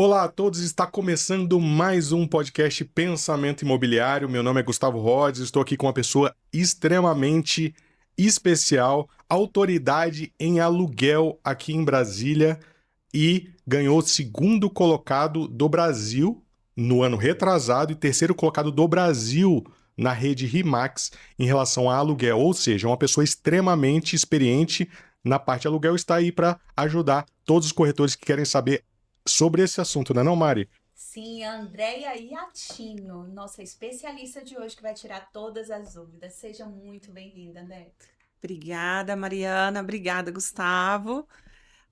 Olá a todos, está começando mais um podcast Pensamento Imobiliário. Meu nome é Gustavo Rhodes, estou aqui com uma pessoa extremamente especial, autoridade em aluguel aqui em Brasília e ganhou o segundo colocado do Brasil no ano retrasado e terceiro colocado do Brasil na rede RE/MAX em relação a aluguel, ou seja, uma pessoa extremamente experiente na parte de aluguel está aí para ajudar todos os corretores que querem saber sobre esse assunto, não é não, Mari? Sim, a Andréia Iatinho, nossa especialista de hoje, que vai tirar todas as dúvidas. Seja muito bem-vinda, André. Obrigada, Mariana. Obrigada, Gustavo.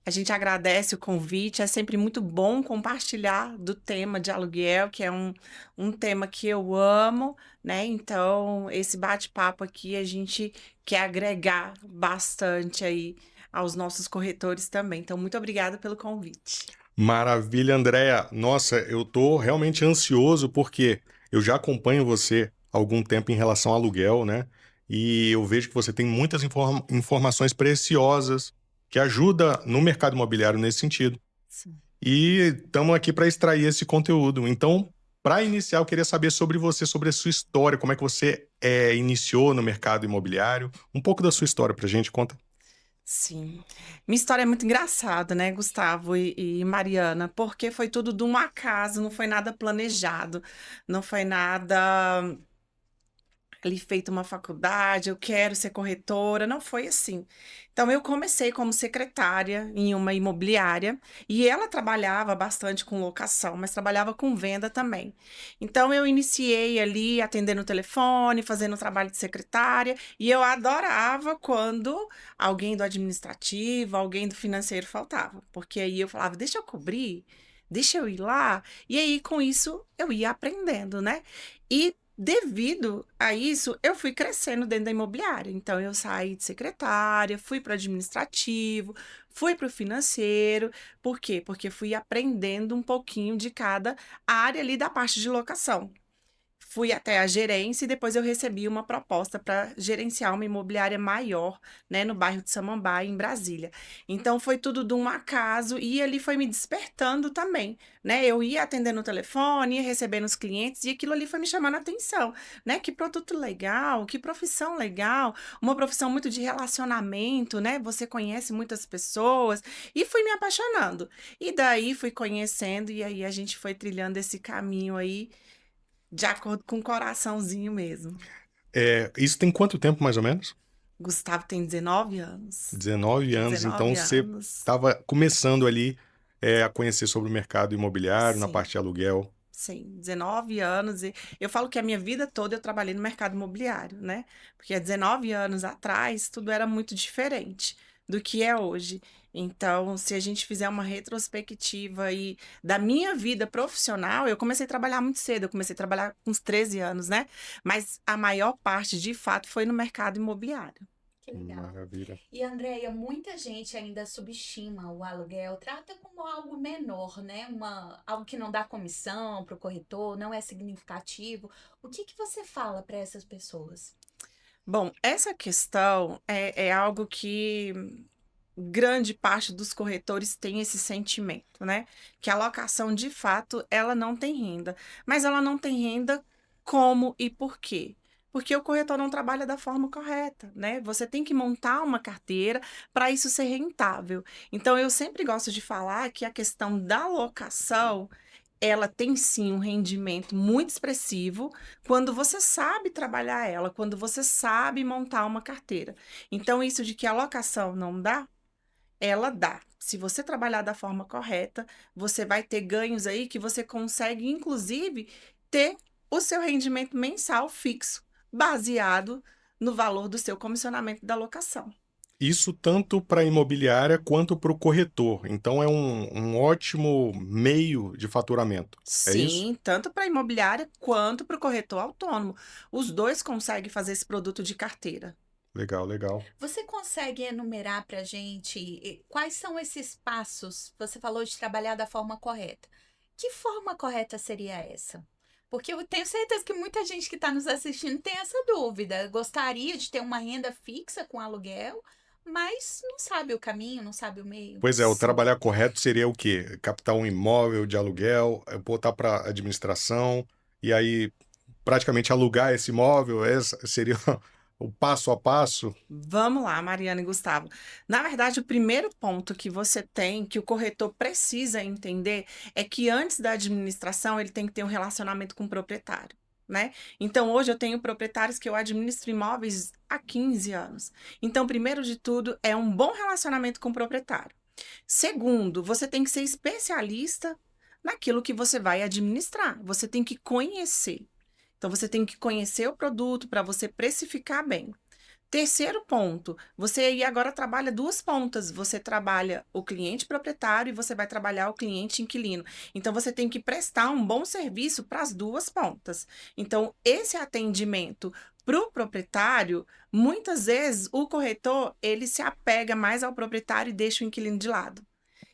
A gente agradece o convite. É sempre muito bom compartilhar do tema de aluguel, que é um tema que eu amo, né? Então, esse bate-papo aqui, a gente quer agregar bastante aí aos nossos corretores também. Então, muito obrigada pelo convite. Maravilha, Andréia. Nossa, eu tô realmente ansioso porque eu já acompanho você há algum tempo em relação ao aluguel, né? E eu vejo que você tem muitas informações preciosas que ajudam no mercado imobiliário nesse sentido. Sim. E estamos aqui para extrair esse conteúdo. Então, para iniciar, eu queria saber sobre você, sobre a sua história, como é que você iniciou no mercado imobiliário. Um pouco da sua história para a gente, conta. Sim. Minha história é muito engraçada, né, Gustavo e Mariana, porque foi tudo de um acaso, não foi nada planejado, não foi nada ali feito uma faculdade, eu quero ser corretora, não foi assim. Então eu comecei como secretária em uma imobiliária e ela trabalhava bastante com locação, mas trabalhava com venda também. Então eu iniciei ali atendendo o telefone, fazendo o trabalho de secretária e eu adorava quando alguém do administrativo, alguém do financeiro faltava, porque aí eu falava, deixa eu cobrir, deixa eu ir lá, e aí com isso eu ia aprendendo, né? E devido a isso, eu fui crescendo dentro da imobiliária. Então, eu saí de secretária, fui para o administrativo, fui para o financeiro. Por quê? Porque fui aprendendo um pouquinho de cada área ali da parte de locação. Fui até a gerência e depois eu recebi uma proposta para gerenciar uma imobiliária maior, né, no bairro de Samambaia, em Brasília. Então foi tudo de um acaso e ali foi me despertando também, né? Eu ia atendendo o telefone, ia recebendo os clientes e aquilo ali foi me chamando a atenção, né? Que produto legal, que profissão legal, uma profissão muito de relacionamento, né? Você conhece muitas pessoas e fui me apaixonando. E daí fui conhecendo e aí a gente foi trilhando esse caminho aí de acordo com o coraçãozinho mesmo. Isso tem quanto tempo, mais ou menos? Gustavo tem 19 anos. 19 anos, então 19 você anos. estava começando ali a conhecer sobre o mercado imobiliário, na Sim, parte de aluguel. sim, 19 anos. E eu falo que a minha vida toda eu trabalhei no mercado imobiliário, né? Porque há 19 anos atrás tudo era muito diferente do que é hoje. Então, se a gente fizer uma retrospectiva aí da minha vida profissional, eu comecei a trabalhar muito cedo, eu comecei a trabalhar com uns 13 anos, né? Mas a maior parte, de fato, foi no mercado imobiliário. Que legal. Maravilha. E, Andréia, muita gente ainda subestima o aluguel, trata como algo menor, né? Algo que não dá comissão para o corretor, não é significativo. O que você fala para essas pessoas? Bom, essa questão é algo que grande parte dos corretores tem esse sentimento, né? Que a locação, de fato, ela não tem renda. Mas ela não tem renda como e por quê? Porque o corretor não trabalha da forma correta, né? Você tem que montar uma carteira para isso ser rentável. Então, eu sempre gosto de falar que a questão da locação, ela tem sim um rendimento muito expressivo quando você sabe trabalhar ela, quando você sabe montar uma carteira. Então, isso de que a locação não dá, ela dá. Se você trabalhar da forma correta, você vai ter ganhos aí que você consegue, inclusive, ter o seu rendimento mensal fixo, baseado no valor do seu comissionamento da locação. Isso tanto para a imobiliária quanto para o corretor. Então é um ótimo meio de faturamento. É isso? Sim, tanto para a imobiliária quanto para o corretor autônomo. Os dois conseguem fazer esse produto de carteira. Legal, legal. Você consegue enumerar para a gente quais são esses passos? Você falou de trabalhar da forma correta. Que forma correta seria essa? Porque eu tenho certeza que muita gente que está nos assistindo tem essa dúvida. Gostaria de ter uma renda fixa com aluguel, mas não sabe o caminho, não sabe o meio. Pois é, o Sim. trabalhar correto seria o quê? Captar um imóvel de aluguel, botar para administração e aí praticamente alugar esse imóvel, esse seria o passo a passo? Vamos lá, Mariana e Gustavo. Na verdade, o primeiro ponto que você tem, que o corretor precisa entender, é que antes da administração, ele tem que ter um relacionamento com o proprietário, né? Então, hoje eu tenho proprietários que eu administro imóveis há 15 anos. Então, primeiro de tudo, é um bom relacionamento com o proprietário. Segundo, você tem que ser especialista naquilo que você vai administrar. Você tem que conhecer. Então, você tem que conhecer o produto para você precificar bem. Terceiro ponto, você aí agora trabalha duas pontas. Você trabalha o cliente proprietário e você vai trabalhar o cliente inquilino. Então, você tem que prestar um bom serviço para as duas pontas. Então, esse atendimento para o proprietário, muitas vezes o corretor ele se apega mais ao proprietário e deixa o inquilino de lado.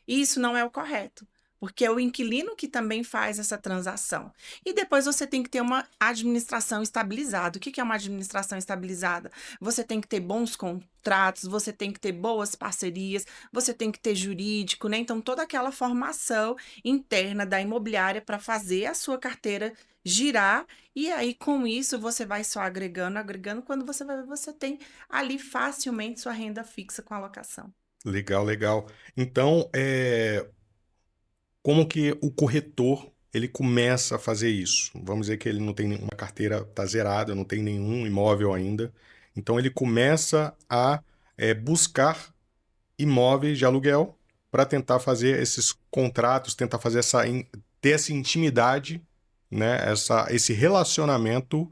E isso não é o correto, porque é o inquilino que também faz essa transação. E depois você tem que ter uma administração estabilizada. O que é uma administração estabilizada? Você tem que ter bons contratos, você tem que ter boas parcerias, você tem que ter jurídico, né? Então, toda aquela formação interna da imobiliária para fazer a sua carteira girar. E aí, com isso, você vai só agregando, agregando. Quando você vai ver, você tem ali facilmente sua renda fixa com alocação. Legal, legal. Então, como que o corretor ele começa a fazer isso? Vamos dizer que ele não tem nenhuma carteira, está zerada, não tem nenhum imóvel ainda. Então, ele começa a buscar imóveis de aluguel para tentar fazer esses contratos, tentar fazer ter essa intimidade, né? Esse relacionamento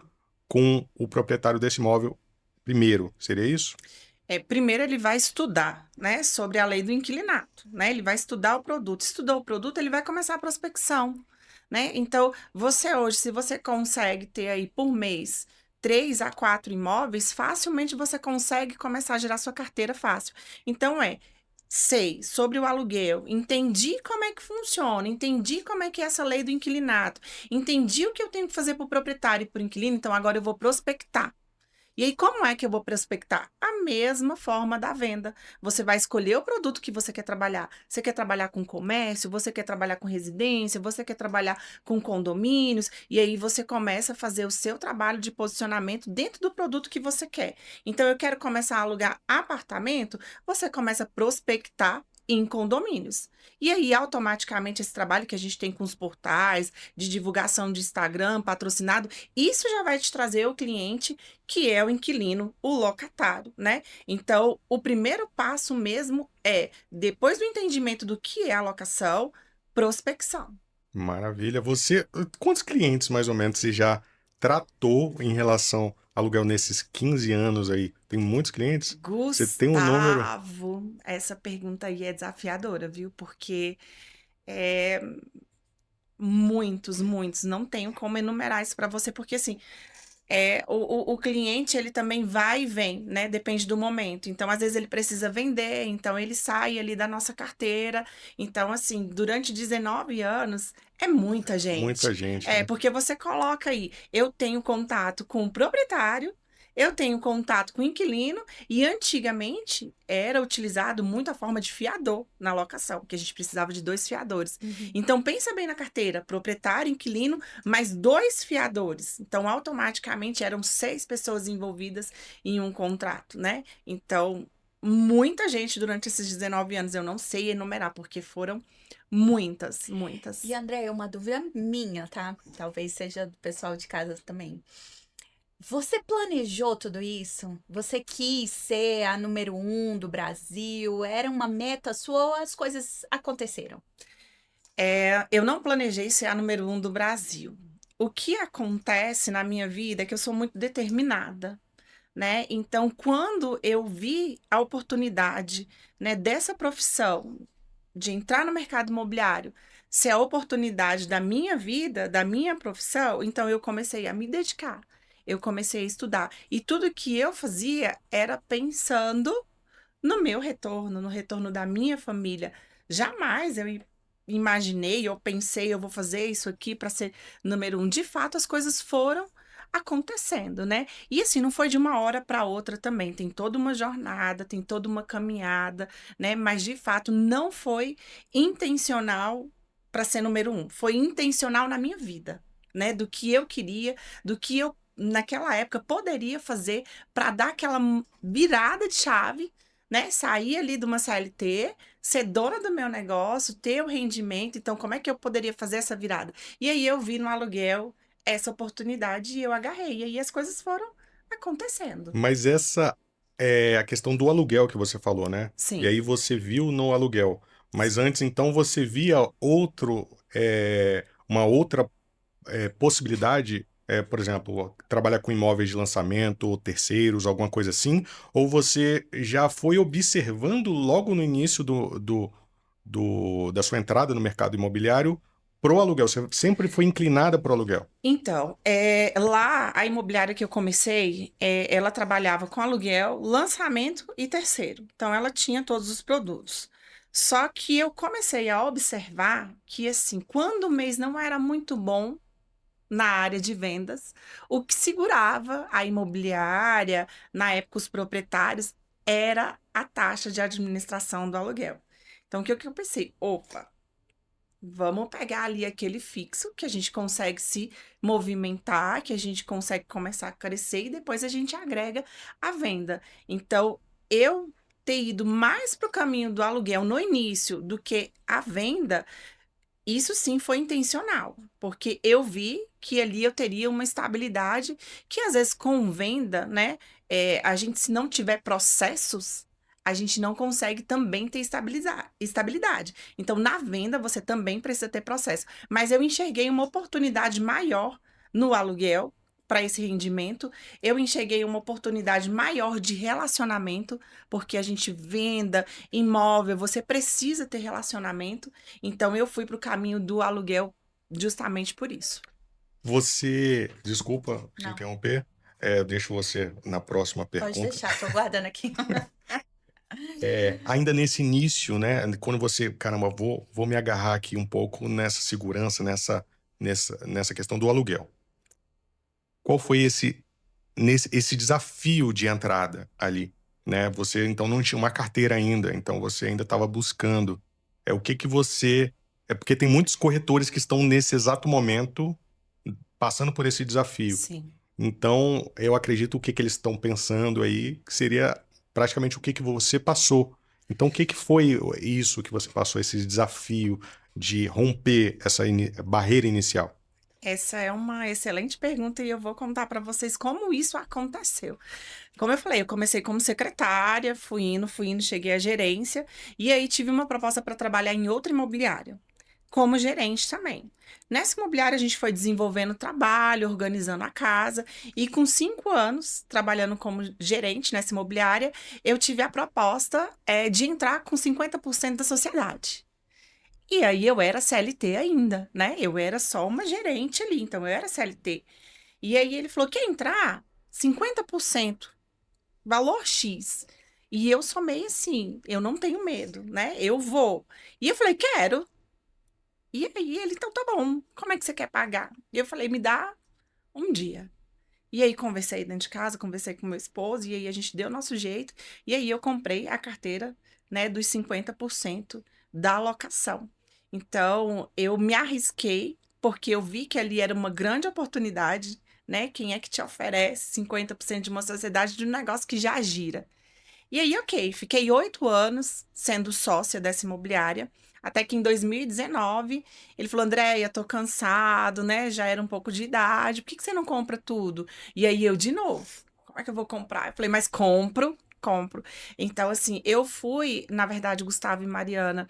com o proprietário desse imóvel primeiro. Seria isso? Primeiro ele vai estudar, né, sobre a lei do inquilinato, né? Ele vai estudar o produto. Estudou o produto, ele vai começar a prospecção, né? Então, você hoje, se você consegue ter aí por mês 3 a 4 imóveis, facilmente você consegue começar a gerar sua carteira fácil. Então, sei sobre o aluguel, entendi como é que funciona, entendi como é que é essa lei do inquilinato, entendi o que eu tenho que fazer para o proprietário e para o inquilino, então agora eu vou prospectar. E aí, como é que eu vou prospectar? A mesma forma da venda. Você vai escolher o produto que você quer trabalhar. Você quer trabalhar com comércio, você quer trabalhar com residência, você quer trabalhar com condomínios, e aí você começa a fazer o seu trabalho de posicionamento dentro do produto que você quer. Então, eu quero começar a alugar apartamento, você começa a prospectar em condomínios. E aí, automaticamente, esse trabalho que a gente tem com os portais de divulgação de Instagram, patrocinado, isso já vai te trazer o cliente que é o inquilino, o locatário, né? Então, o primeiro passo mesmo é, depois do entendimento do que é a locação, prospecção. Maravilha. Quantos clientes mais ou menos você já tratou em relação ao aluguel nesses 15 anos aí? Tem muitos clientes? Você tem um número? Gustavo, essa pergunta aí é desafiadora, viu? Porque muitos, não tenho como enumerar isso para você, porque assim, o cliente, ele também vai e vem, né? Depende do momento. Então, às vezes, ele precisa vender, então ele sai ali da nossa carteira. Então, assim, durante 19 anos, é muita gente. Muita gente, né? Porque você coloca aí, eu tenho contato com o proprietário, eu tenho contato com o inquilino, e antigamente era utilizado muito a forma de fiador na locação, porque a gente precisava de 2 fiadores. Então, pensa bem na carteira, proprietário, inquilino, mais 2 fiadores. Então, automaticamente eram 6 pessoas envolvidas em um contrato, né? Então, muita gente durante esses 19 anos, eu não sei enumerar, porque foram muitas. E André, uma dúvida minha, tá? Talvez seja do pessoal de casa também. Você planejou tudo isso? Você quis ser a número 1 do Brasil? Era uma meta sua ou as coisas aconteceram? Eu não planejei ser a número 1 do Brasil. O que acontece na minha vida é que eu sou muito determinada, né? Então, quando eu vi a oportunidade, né, dessa profissão, de entrar no mercado imobiliário, ser a oportunidade da minha vida, da minha profissão, então eu comecei a me dedicar, eu comecei a estudar. E tudo que eu fazia era pensando no meu retorno, no retorno da minha família. Jamais eu imaginei ou pensei, eu vou fazer isso aqui para ser número 1. De fato, as coisas foram acontecendo, né? E assim, não foi de uma hora para outra também, tem toda uma jornada, tem toda uma caminhada, né? Mas de fato não foi intencional para ser número um, foi intencional na minha vida, né? Do que eu queria, do que eu naquela época poderia fazer para dar aquela virada de chave, né? Sair ali de uma CLT, ser dona do meu negócio, ter o rendimento. Então, como é que eu poderia fazer essa virada? E aí eu vi no aluguel essa oportunidade e eu agarrei. E aí as coisas foram acontecendo. Mas essa é a questão do aluguel que você falou, né? E Sim. aí você viu no aluguel. Mas antes, então, você via uma outra possibilidade, por exemplo, trabalhar com imóveis de lançamento, ou terceiros, alguma coisa assim? Ou você já foi observando logo no início da sua entrada no mercado imobiliário pro aluguel? Você sempre foi inclinada pro aluguel? Então, lá a imobiliária que eu comecei, ela trabalhava com aluguel, lançamento e terceiro. Então, ela tinha todos os produtos. Só que eu comecei a observar que, assim, quando o mês não era muito bom na área de vendas, o que segurava a imobiliária, na época os proprietários, era a taxa de administração do aluguel. Então, o que eu pensei? Opa, vamos pegar ali aquele fixo que a gente consegue se movimentar, que a gente consegue começar a crescer e depois a gente agrega a venda. Então, eu ter ido mais para o caminho do aluguel no início do que a venda, isso sim foi intencional, porque eu vi que ali eu teria uma estabilidade que às vezes com venda, né, a gente se não tiver processos, a gente não consegue também ter estabilidade. Então, na venda, você também precisa ter processo. Mas eu enxerguei uma oportunidade maior no aluguel para esse rendimento. Eu enxerguei uma oportunidade maior de relacionamento, porque a gente venda imóvel, você precisa ter relacionamento. Então, eu fui para o caminho do aluguel justamente por isso. Desculpa te Não, interromper, deixo você na próxima pode pergunta. deixar, tô guardando aqui. Ainda nesse início, né, quando você, caramba, vou me agarrar aqui um pouco nessa segurança, nessa questão do aluguel. Qual foi esse desafio de entrada ali, né? Você então não tinha uma carteira ainda, então você ainda estava buscando. O que que você... É porque tem muitos corretores que estão nesse exato momento passando por esse desafio. Sim. Então, eu acredito o que que eles estão pensando aí, que seria praticamente o que que você passou. Então, o que que foi isso que você passou, esse desafio de romper essa barreira inicial? Essa é uma excelente pergunta e eu vou contar para vocês como isso aconteceu. Como eu falei, eu comecei como secretária, fui indo, cheguei à gerência e aí tive uma proposta para trabalhar em outra imobiliária, como gerente também. Nessa imobiliária a gente foi desenvolvendo trabalho, organizando a casa e com 5 anos trabalhando como gerente nessa imobiliária, eu tive a proposta de entrar com 50% da sociedade. E aí eu era CLT ainda, né? Eu era só uma gerente ali, então eu era CLT. E aí ele falou: quer entrar? 50%, valor X. E eu sou meio assim, eu não tenho medo, né? Eu vou. E eu falei: quero. E aí ele, então tá bom, como é que você quer pagar? E eu falei: me dá um dia. E aí conversei dentro de casa, conversei com meu esposo, e aí a gente deu o nosso jeito. E aí eu comprei a carteira, né, dos 50% da locação. Então, eu me arrisquei, porque eu vi que ali era uma grande oportunidade, né? Quem é que te oferece 50% de uma sociedade de um negócio que já gira? E aí, ok, fiquei 8 anos sendo sócia dessa imobiliária, até que em 2019 ele falou: Andréia, tô cansado, né? Já era um pouco de idade, por que você não compra tudo? E aí eu, de novo, como é que eu vou comprar? Eu falei: mas compro. Compro. Então, assim, eu fui, na verdade, Gustavo e Mariana,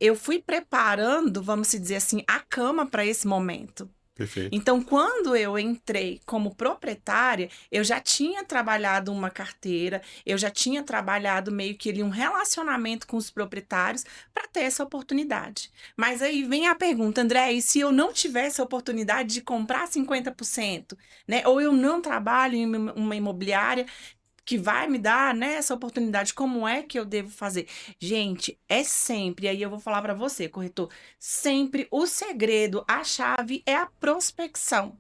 eu fui preparando, vamos se dizer assim, a cama para esse momento. Perfeito. Então, quando eu entrei como proprietária, eu já tinha trabalhado uma carteira, eu já tinha trabalhado meio que ali um relacionamento com os proprietários para ter essa oportunidade. Mas aí vem a pergunta, André, e se eu não tivesse a oportunidade de comprar 50%, né? Ou eu não trabalho em uma imobiliária que vai me dar, né, essa oportunidade, como é que eu devo fazer? Gente, é sempre, aí eu vou falar para você, corretor, sempre o segredo, a chave é a prospecção.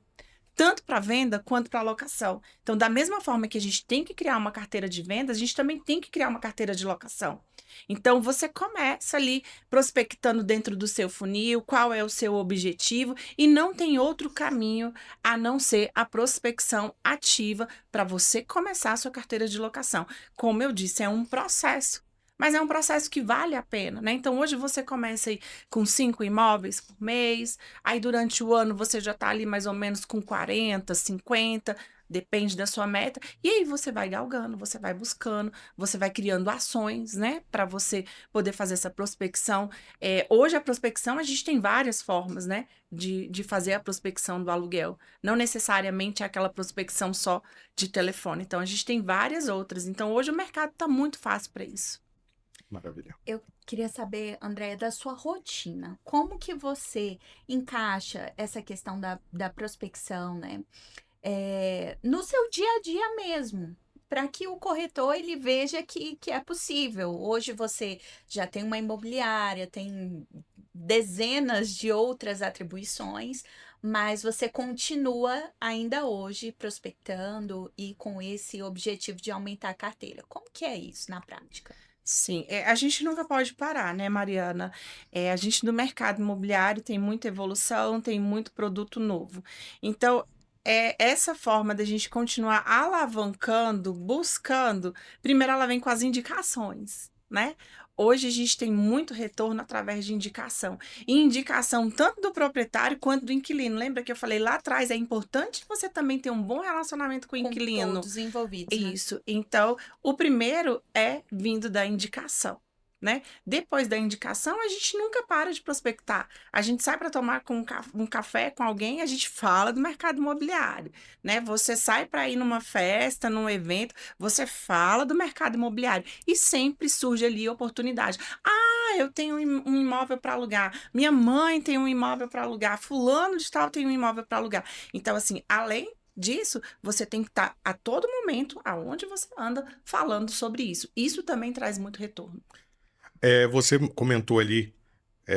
tanto para venda quanto para locação. Então, da mesma forma que a gente tem que criar uma carteira de vendas, a gente também tem que criar uma carteira de locação. Então, você começa ali prospectando dentro do seu funil, qual é o seu objetivo, e não tem outro caminho a não ser a prospecção ativa para você começar a sua carteira de locação. Como eu disse, é um processo. Mas é um processo que vale a pena, né? Então, hoje você começa aí com 5 imóveis por mês, aí durante o ano você já está ali mais ou menos com 40, 50, depende da sua meta, e aí você vai galgando, você vai buscando, você vai criando ações, né? Para você poder fazer essa prospecção. Hoje a prospecção, a gente tem várias formas, né? De fazer a prospecção do aluguel. Não necessariamente é aquela prospecção só de telefone. Então, a gente tem várias outras. Então, hoje o mercado está muito fácil para isso. Maravilha. Eu queria saber, Andréia, da sua rotina. Como que você encaixa essa questão da prospecção, né? No seu dia a dia mesmo, para que o corretor ele veja que é possível. Hoje você já tem uma imobiliária, tem dezenas de outras atribuições, mas você continua ainda hoje prospectando e com esse objetivo de aumentar a carteira. Como que é isso na prática? Sim, a gente nunca pode parar, né, Mariana? A gente no mercado imobiliário tem muita evolução, tem muito produto novo. Então, essa forma da gente continuar alavancando, buscando, primeiro ela vem com as indicações, né? Hoje a gente tem muito retorno através de indicação. E indicação tanto do proprietário quanto do inquilino. Lembra que eu falei lá atrás, é importante você também ter um bom relacionamento com o Com inquilino. todos envolvidos, né? Isso. Então, o primeiro é vindo da indicação, né? Depois da indicação, a gente nunca para de prospectar. A gente sai para tomar um café com alguém, a gente fala do mercado imobiliário, né? Você sai para ir numa festa, num evento, você fala do mercado imobiliário e sempre surge ali oportunidade. Ah, eu tenho um imóvel para alugar. Minha mãe tem um imóvel para alugar. Fulano de tal tem um imóvel para alugar. Então, assim, além disso, você tem que estar a todo momento, aonde você anda, falando sobre isso. Isso também traz muito retorno. Você comentou ali,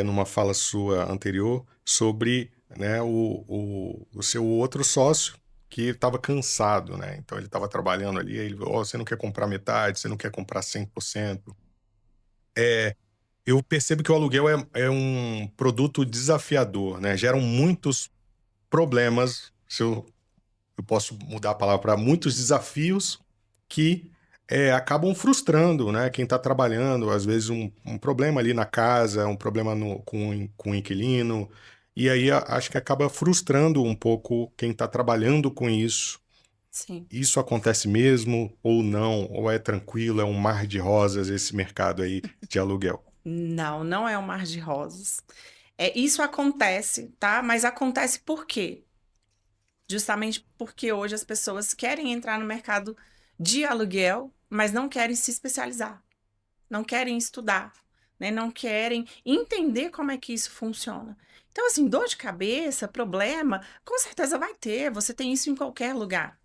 numa fala sua anterior, sobre, né, o seu outro sócio que estava cansado, né? Então ele estava trabalhando ali, aí ele falou: "Ó, você não quer comprar metade, você não quer comprar 100%". Eu percebo que o aluguel é um produto desafiador, né? Geram muitos problemas, se eu posso mudar a palavra para muitos desafios que acabam frustrando, né, quem está trabalhando. Às vezes um problema ali na casa, um problema com o inquilino, e aí acho que acaba frustrando um pouco quem está trabalhando com isso. Sim. Isso acontece mesmo ou não? Ou é tranquilo, é um mar de rosas esse mercado aí de aluguel? Não, não é um mar de rosas. Isso acontece, tá? Mas acontece por quê? Justamente porque hoje as pessoas querem entrar no mercado de aluguel, mas não querem se especializar, não querem estudar, né? Não querem entender como é que isso funciona. Então, assim, dor de cabeça, problema, com certeza vai ter, você tem isso em qualquer lugar.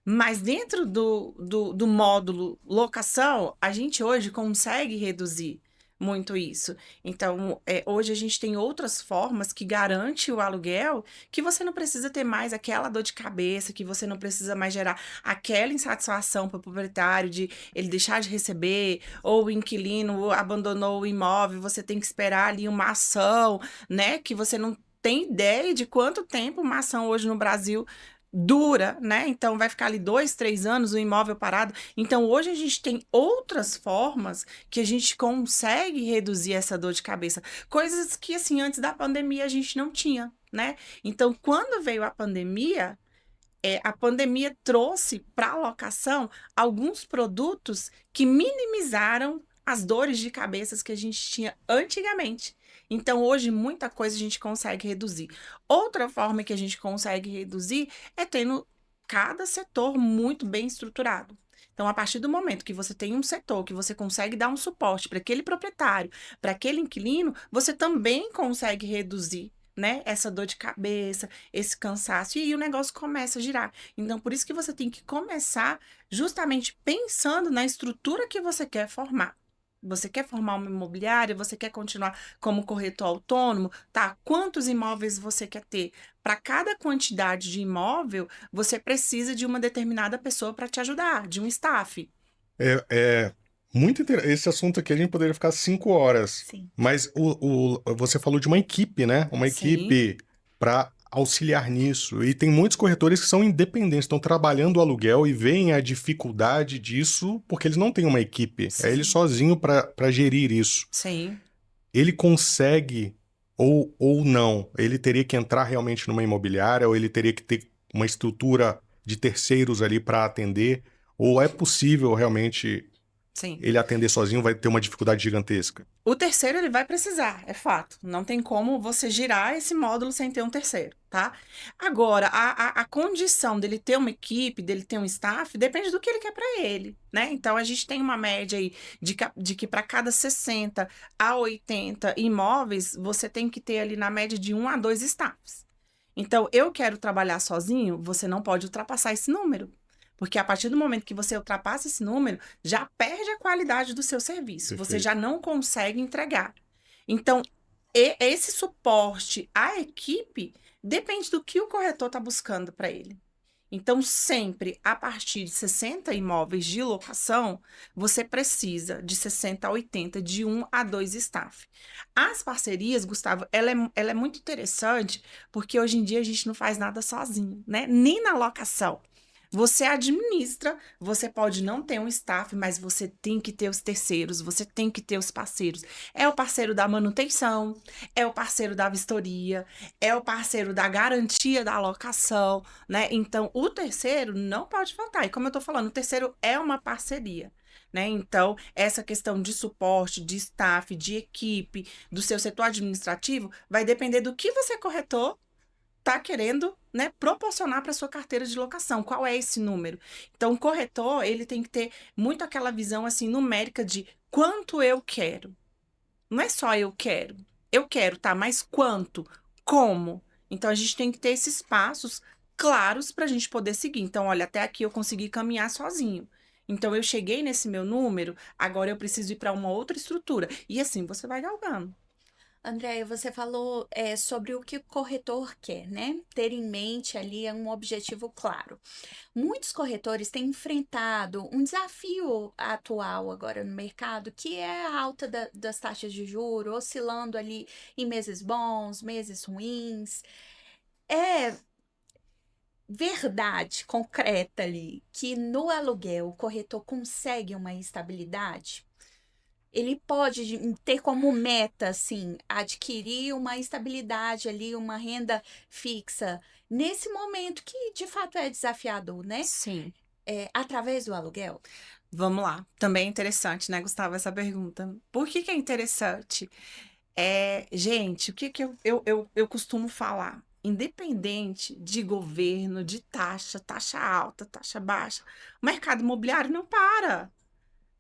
Mas dentro do módulo locação, a gente hoje consegue reduzir muito isso. Então, hoje a gente tem outras formas que garante o aluguel, que você não precisa ter mais aquela dor de cabeça, que você não precisa mais gerar aquela insatisfação para o proprietário de ele deixar de receber, ou o inquilino abandonou o imóvel, você tem que esperar ali uma ação, né? Que você não tem ideia de quanto tempo uma ação hoje no Brasil dura, né? Então vai ficar ali 2, 3 anos o imóvel parado. Então hoje a gente tem outras formas que a gente consegue reduzir essa dor de cabeça, coisas que assim antes da pandemia a gente não tinha, né? Então quando veio a pandemia trouxe para a locação alguns produtos que minimizaram as dores de cabeças que a gente tinha antigamente. Então, hoje, muita coisa a gente consegue reduzir. Outra forma que a gente consegue reduzir é tendo cada setor muito bem estruturado. Então, a partir do momento que você tem um setor que você consegue dar um suporte para aquele proprietário, para aquele inquilino, você também consegue reduzir, né, essa dor de cabeça, esse cansaço, e aí o negócio começa a girar. Então, por isso que você tem que começar justamente pensando na estrutura que você quer formar. Você quer formar uma imobiliária? Você quer continuar como corretor autônomo? Tá? Quantos imóveis você quer ter? Para cada quantidade de imóvel, você precisa de uma determinada pessoa para te ajudar, de um staff. É muito interessante. Esse assunto aqui a gente poderia ficar 5 horas. Sim. Mas você falou de uma equipe, né? Uma Sim. equipe para auxiliar nisso. E tem muitos corretores que são independentes, estão trabalhando o aluguel e veem a dificuldade disso porque eles não têm uma equipe. Sim. É ele sozinho para gerir isso. Sim. Ele consegue ou não? Ele teria que entrar realmente numa imobiliária ou ele teria que ter uma estrutura de terceiros ali para atender? Ou é possível realmente Sim. ele atender sozinho, vai ter uma dificuldade gigantesca? O terceiro ele vai precisar, é fato. Não tem como você girar esse módulo sem ter um terceiro, tá? Agora, a condição dele ter uma equipe, dele ter um staff, depende do que ele quer para ele, né? Então, a gente tem uma média aí de que para cada 60 a 80 imóveis, você tem que ter ali na média de 1 a 2 staffs. Então, eu quero trabalhar sozinho, você não pode ultrapassar esse número. Porque a partir do momento que você ultrapassa esse número, já perde a qualidade do seu serviço. Perfeito. Você já não consegue entregar. Então, esse suporte à equipe depende do que o corretor está buscando para ele. Então, sempre a partir de 60 imóveis de locação, você precisa de 60 a 80, de 1 a 2 staff. As parcerias, Gustavo, ela é muito interessante, porque hoje em dia a gente não faz nada sozinho, né? Nem na locação. Você administra, você pode não ter um staff, mas você tem que ter os terceiros, você tem que ter os parceiros. É o parceiro da manutenção, é o parceiro da vistoria, é o parceiro da garantia da alocação, né? Então, o terceiro não pode faltar. E como eu tô falando, o terceiro é uma parceria. Né? Então, essa questão de suporte, de staff, de equipe, do seu setor administrativo, vai depender do que você, corretor, está querendo, né, proporcionar para sua carteira de locação. Qual é esse número? Então, o corretor, ele tem que ter muito aquela visão, assim, numérica de quanto eu quero. Não é só eu quero, tá? Mas quanto? Como? Então, a gente tem que ter esses passos claros para a gente poder seguir. Então, olha, até aqui eu consegui caminhar sozinho. Então, eu cheguei nesse meu número, agora eu preciso ir para uma outra estrutura. E assim, você vai galgando. Andréia, você falou sobre o que o corretor quer, né? Ter em mente ali um objetivo claro. Muitos corretores têm enfrentado um desafio atual agora no mercado, que é a alta das taxas de juros, oscilando ali em meses bons, meses ruins. É verdade concreta ali que no aluguel o corretor consegue uma estabilidade? Ele pode ter como meta, assim, adquirir uma estabilidade ali, uma renda fixa, nesse momento que de fato é desafiador, né? Sim. Através do aluguel. Vamos lá. Também é interessante, né, Gustavo, essa pergunta. Por que é interessante? Gente, o que eu costumo falar? Independente de governo, de taxa alta, taxa baixa, o mercado imobiliário não para.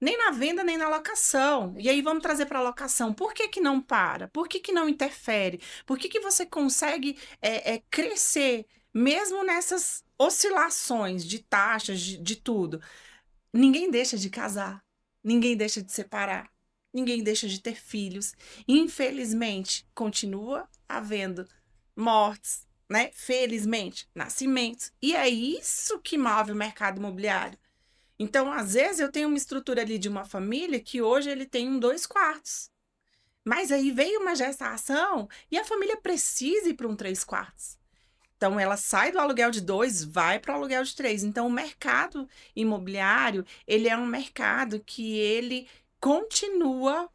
Nem na venda, nem na locação. E aí vamos trazer para a locação. Por que não para? Por que não interfere? Por que você consegue crescer mesmo nessas oscilações de taxas, de tudo? Ninguém deixa de casar, ninguém deixa de separar, ninguém deixa de ter filhos. Infelizmente, continua havendo mortes, né? Felizmente, nascimentos. E é isso que move o mercado imobiliário. Então, às vezes, eu tenho uma estrutura ali de uma família que hoje ele tem 2 quartos. Mas aí veio uma gestação e a família precisa ir para um 3 quartos. Então, ela sai do aluguel de 2, vai para o aluguel de 3. Então, o mercado imobiliário, ele é um mercado que ele continua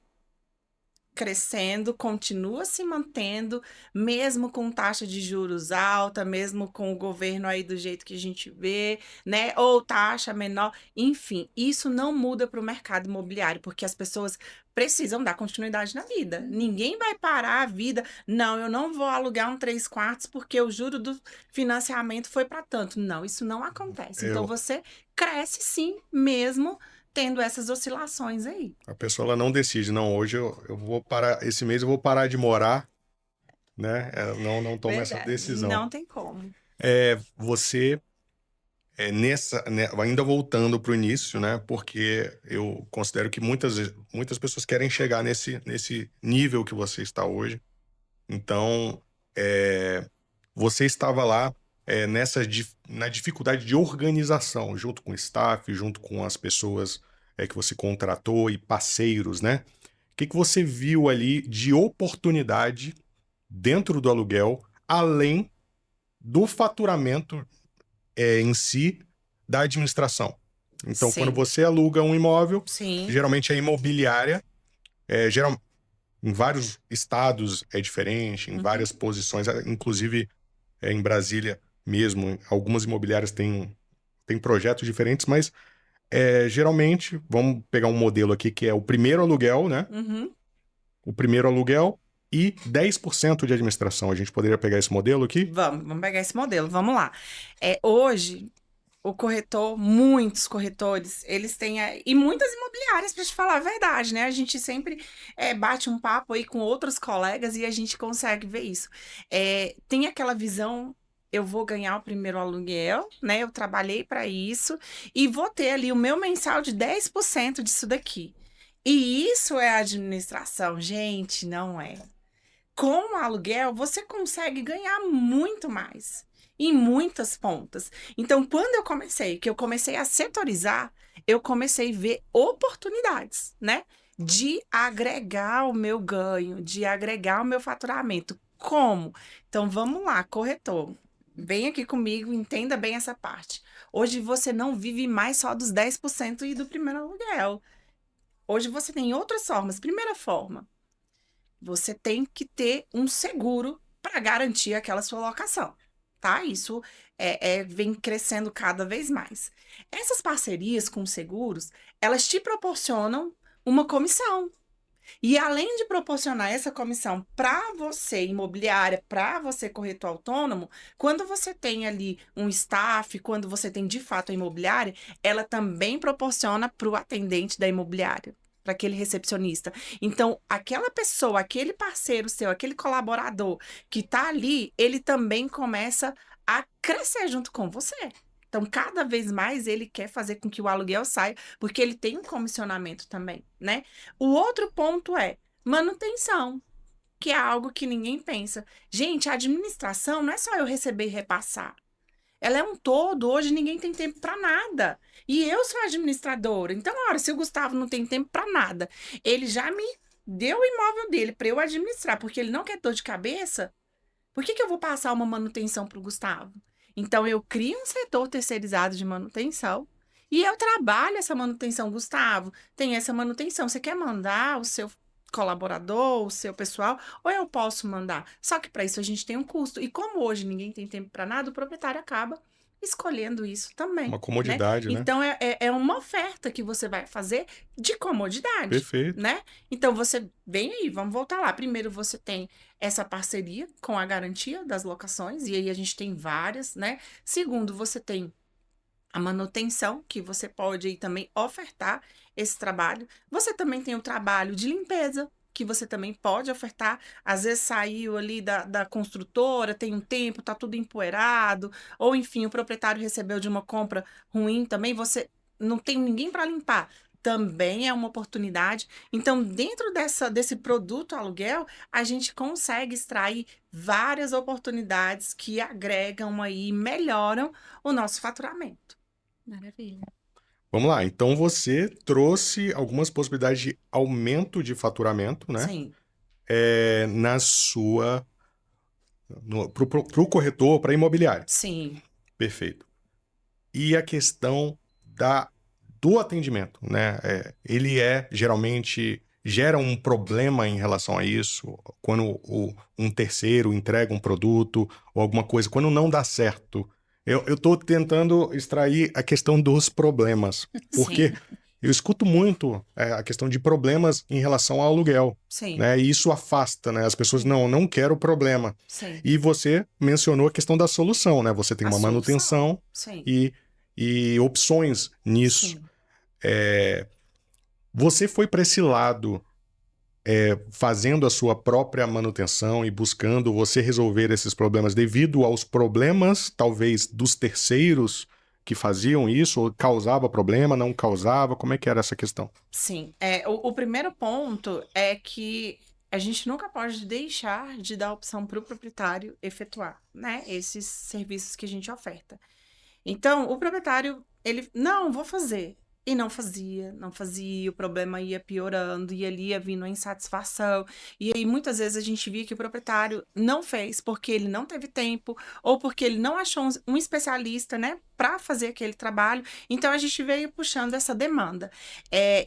crescendo, continua se mantendo, mesmo com taxa de juros alta, mesmo com o governo aí do jeito que a gente vê, né? Ou taxa menor, enfim, isso não muda para o mercado imobiliário, porque as pessoas precisam dar continuidade na vida. Ninguém vai parar a vida, não, eu não vou alugar um 3 quartos porque o juro do financiamento foi para tanto. Não, isso não acontece. Então, você cresce sim, mesmo tendo essas oscilações aí. A pessoa ela não decide, não, hoje eu vou parar, esse mês eu vou parar de morar, né? Ela não toma essa Verdade. decisão. Não tem como. Você ainda voltando para o início, né? Porque eu considero que muitas pessoas querem chegar nesse nível que você está hoje. Então, você estava lá na dificuldade de organização, junto com o staff, junto com as pessoas que você contratou e parceiros, né? O que você viu ali de oportunidade dentro do aluguel, além do faturamento em si da administração? Então, quando Sim, você aluga um imóvel, sim. geralmente a imobiliária, em vários estados é diferente, em várias posições, inclusive em Brasília mesmo, algumas imobiliárias têm projetos diferentes, mas geralmente, vamos pegar um modelo aqui que é o primeiro aluguel, né? Uhum. O primeiro aluguel e 10% de administração. A gente poderia pegar esse modelo aqui? Vamos pegar esse modelo, vamos lá. Hoje, o corretor, muitos corretores, eles têm, e muitas imobiliárias, para te falar a verdade, né? A gente sempre bate um papo aí com outros colegas e a gente consegue ver isso. Tem aquela visão, eu vou ganhar o primeiro aluguel, né? Eu trabalhei para isso e vou ter ali o meu mensal de 10% disso daqui. E isso é administração, gente, não é. Com o aluguel, você consegue ganhar muito mais, em muitas pontas. Então, quando eu comecei a setorizar, eu comecei a ver oportunidades, né? De agregar o meu ganho, de agregar o meu faturamento. Como? Então, vamos lá, corretor. Vem aqui comigo, entenda bem essa parte. Hoje você não vive mais só dos 10% e do primeiro aluguel. Hoje você tem outras formas. Primeira forma, você tem que ter um seguro para garantir aquela sua locação, tá? Isso vem crescendo cada vez mais. Essas parcerias com seguros, elas te proporcionam uma comissão. E além de proporcionar essa comissão para você, imobiliária, para você, corretor autônomo, quando você tem ali um staff, quando você tem de fato a imobiliária, ela também proporciona para o atendente da imobiliária, para aquele recepcionista. Então, aquela pessoa, aquele parceiro seu, aquele colaborador que está ali, ele também começa a crescer junto com você. Então, cada vez mais ele quer fazer com que o aluguel saia, porque ele tem um comissionamento também, né? O outro ponto é manutenção, que é algo que ninguém pensa. Gente, a administração não é só eu receber e repassar. Ela é um todo, hoje ninguém tem tempo para nada. E eu sou administradora. Então, ora, se o Gustavo não tem tempo para nada, ele já me deu o imóvel dele para eu administrar, porque ele não quer dor de cabeça, por que eu vou passar uma manutenção para o Gustavo? Então, eu crio um setor terceirizado de manutenção e eu trabalho essa manutenção. Gustavo, tem essa manutenção. Você quer mandar o seu colaborador, o seu pessoal, ou eu posso mandar? Só que para isso a gente tem um custo. E como hoje ninguém tem tempo para nada, o proprietário acaba escolhendo isso também, Uma né? comodidade, né? Então, é uma oferta que você vai fazer de comodidade, Perfeito. né? Então, você vem aí, vamos voltar lá. Primeiro, você tem essa parceria com a garantia das locações, e aí a gente tem várias, né? Segundo, você tem a manutenção, que você pode aí também ofertar esse trabalho. Você também tem o trabalho de limpeza, que você também pode ofertar. Às vezes saiu ali da construtora, tem um tempo, tá tudo empoeirado, ou enfim, o proprietário recebeu de uma compra ruim também, você não tem ninguém para limpar. Também é uma oportunidade. Então, dentro desse produto aluguel, a gente consegue extrair várias oportunidades que agregam aí e melhoram o nosso faturamento. Maravilha. Vamos lá. Então, você trouxe algumas possibilidades de aumento de faturamento, né? Sim. Para o corretor, para a imobiliária. Sim. Perfeito. E a questão do atendimento, né? Ele geralmente gera um problema em relação a isso, quando um terceiro entrega um produto ou alguma coisa, quando não dá certo. Eu estou tentando extrair a questão dos problemas, porque Sim. eu escuto muito a questão de problemas em relação ao aluguel, Sim. né? E isso afasta, né? As pessoas não querem o problema. Sim. E você mencionou a questão da solução, né? Você tem A uma solução. manutenção Sim. e opções nisso. Sim. Você foi para esse lado fazendo a sua própria manutenção e buscando você resolver esses problemas devido aos problemas, talvez, dos terceiros que faziam isso? Ou causava problema, não causava? Como é que era essa questão? Sim, o primeiro ponto é que a gente nunca pode deixar de dar opção para o proprietário efetuar, né, esses serviços que a gente oferta. Então, o proprietário, ele, não, vou fazer. E não fazia, não fazia, o problema ia piorando, e ali ia vindo a insatisfação. E aí, muitas vezes, a gente via que o proprietário não fez porque ele não teve tempo, ou porque ele não achou um especialista, né, para fazer aquele trabalho. Então, a gente veio puxando essa demanda.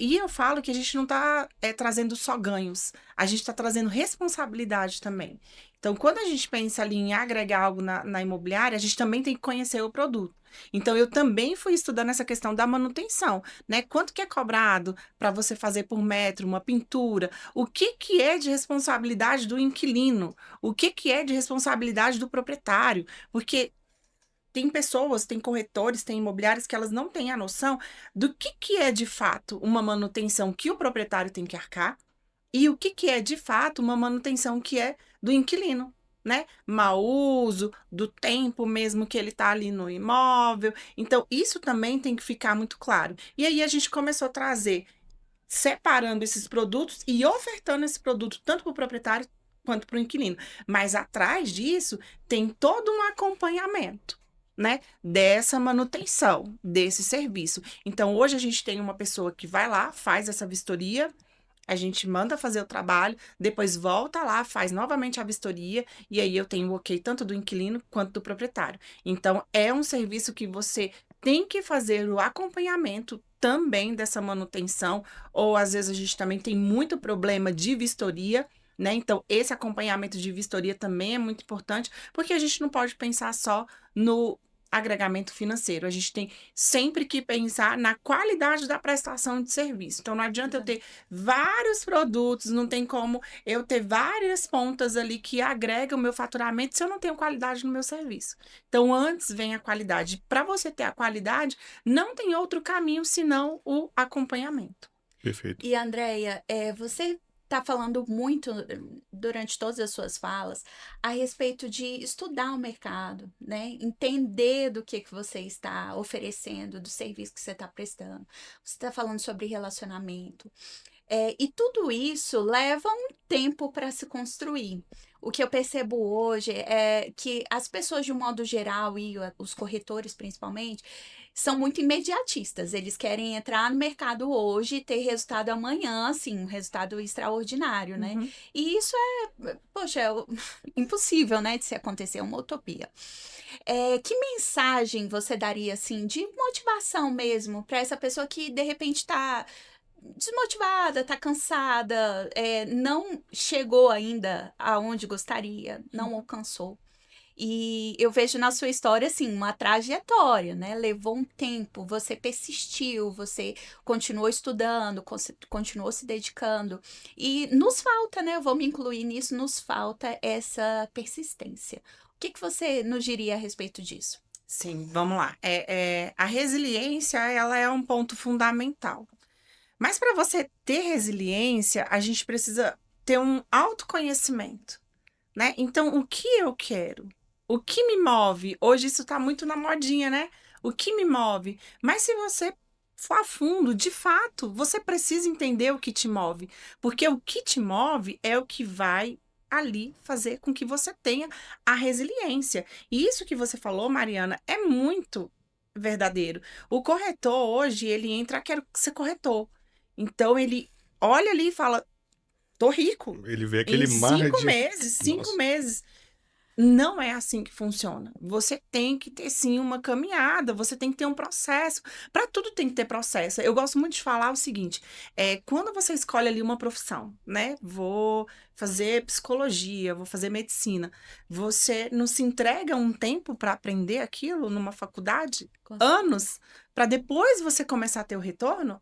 E eu falo que a gente não está trazendo só ganhos, a gente está trazendo responsabilidade também. Então, quando a gente pensa ali em agregar algo na imobiliária, a gente também tem que conhecer o produto. Então, eu também fui estudando essa questão da manutenção, né? Quanto que é cobrado para você fazer por metro uma pintura? O que que é de responsabilidade do inquilino? O que que é de responsabilidade do proprietário? Porque tem pessoas, tem corretores, tem imobiliários que elas não têm a noção do que é de fato uma manutenção que o proprietário tem que arcar e o que é de fato uma manutenção que é do inquilino, né? Mau uso, do tempo mesmo que ele está ali no imóvel. Então, isso também tem que ficar muito claro. E aí a gente começou a trazer, separando esses produtos e ofertando esse produto tanto para o proprietário quanto para o inquilino. Mas atrás disso tem todo um acompanhamento, né, dessa manutenção, desse serviço. Então, hoje a gente tem uma pessoa que vai lá, faz essa vistoria, a gente manda fazer o trabalho, depois volta lá, faz novamente a vistoria, e aí eu tenho o ok tanto do inquilino quanto do proprietário. Então, é um serviço que você tem que fazer o acompanhamento também dessa manutenção, ou às vezes a gente também tem muito problema de vistoria, né? Então, esse acompanhamento de vistoria também é muito importante, porque a gente não pode pensar só no agregamento financeiro. A gente tem sempre que pensar na qualidade da prestação de serviço. Então, não adianta eu ter vários produtos, não tem como eu ter várias pontas ali que agregam o meu faturamento se eu não tenho qualidade no meu serviço. Então, antes vem a qualidade. Para você ter a qualidade, não tem outro caminho senão o acompanhamento. Perfeito. E, Andréia, você está falando muito durante todas as suas falas a respeito de estudar o mercado, né? Entender do que você está oferecendo, do serviço que você está prestando. Você está falando sobre relacionamento. E tudo isso leva um tempo para se construir. O que eu percebo hoje é que as pessoas, de um modo geral, e os corretores principalmente, são muito imediatistas. Eles querem entrar no mercado hoje e ter resultado amanhã, assim, um resultado extraordinário, né? Uhum. E isso poxa, impossível, né, de se acontecer, é uma utopia. Que mensagem você daria, assim, de motivação mesmo, para essa pessoa que, de repente, está desmotivada, tá cansada, não chegou ainda aonde gostaria, não alcançou. E eu vejo na sua história, assim, uma trajetória, né? Levou um tempo, você persistiu, você continuou estudando, continuou se dedicando. E nos falta, né? Eu vou me incluir nisso, nos falta essa persistência. O que você nos diria a respeito disso? Sim, vamos lá. A resiliência, ela é um ponto fundamental. Mas para você ter resiliência, a gente precisa ter um autoconhecimento, né? Então, o que eu quero? O que me move? Hoje isso está muito na modinha, né? O que me move? Mas se você for a fundo, de fato, você precisa entender o que te move. Porque o que te move é o que vai ali fazer com que você tenha a resiliência. E isso que você falou, Mariana, é muito verdadeiro. O corretor hoje, ele entra, quero ser corretor. Então, ele olha ali e fala, tô rico. Ele vê aquele Em mar 5 de... meses, 5 Nossa. meses. Não é assim que funciona. Você tem que ter, sim, uma caminhada, você tem que ter um processo. Para tudo tem que ter processo. Eu gosto muito de falar o seguinte, quando você escolhe ali uma profissão, né? Vou fazer psicologia, vou fazer medicina. Você não se entrega um tempo para aprender aquilo numa faculdade? Anos? Para depois você começar a ter o retorno?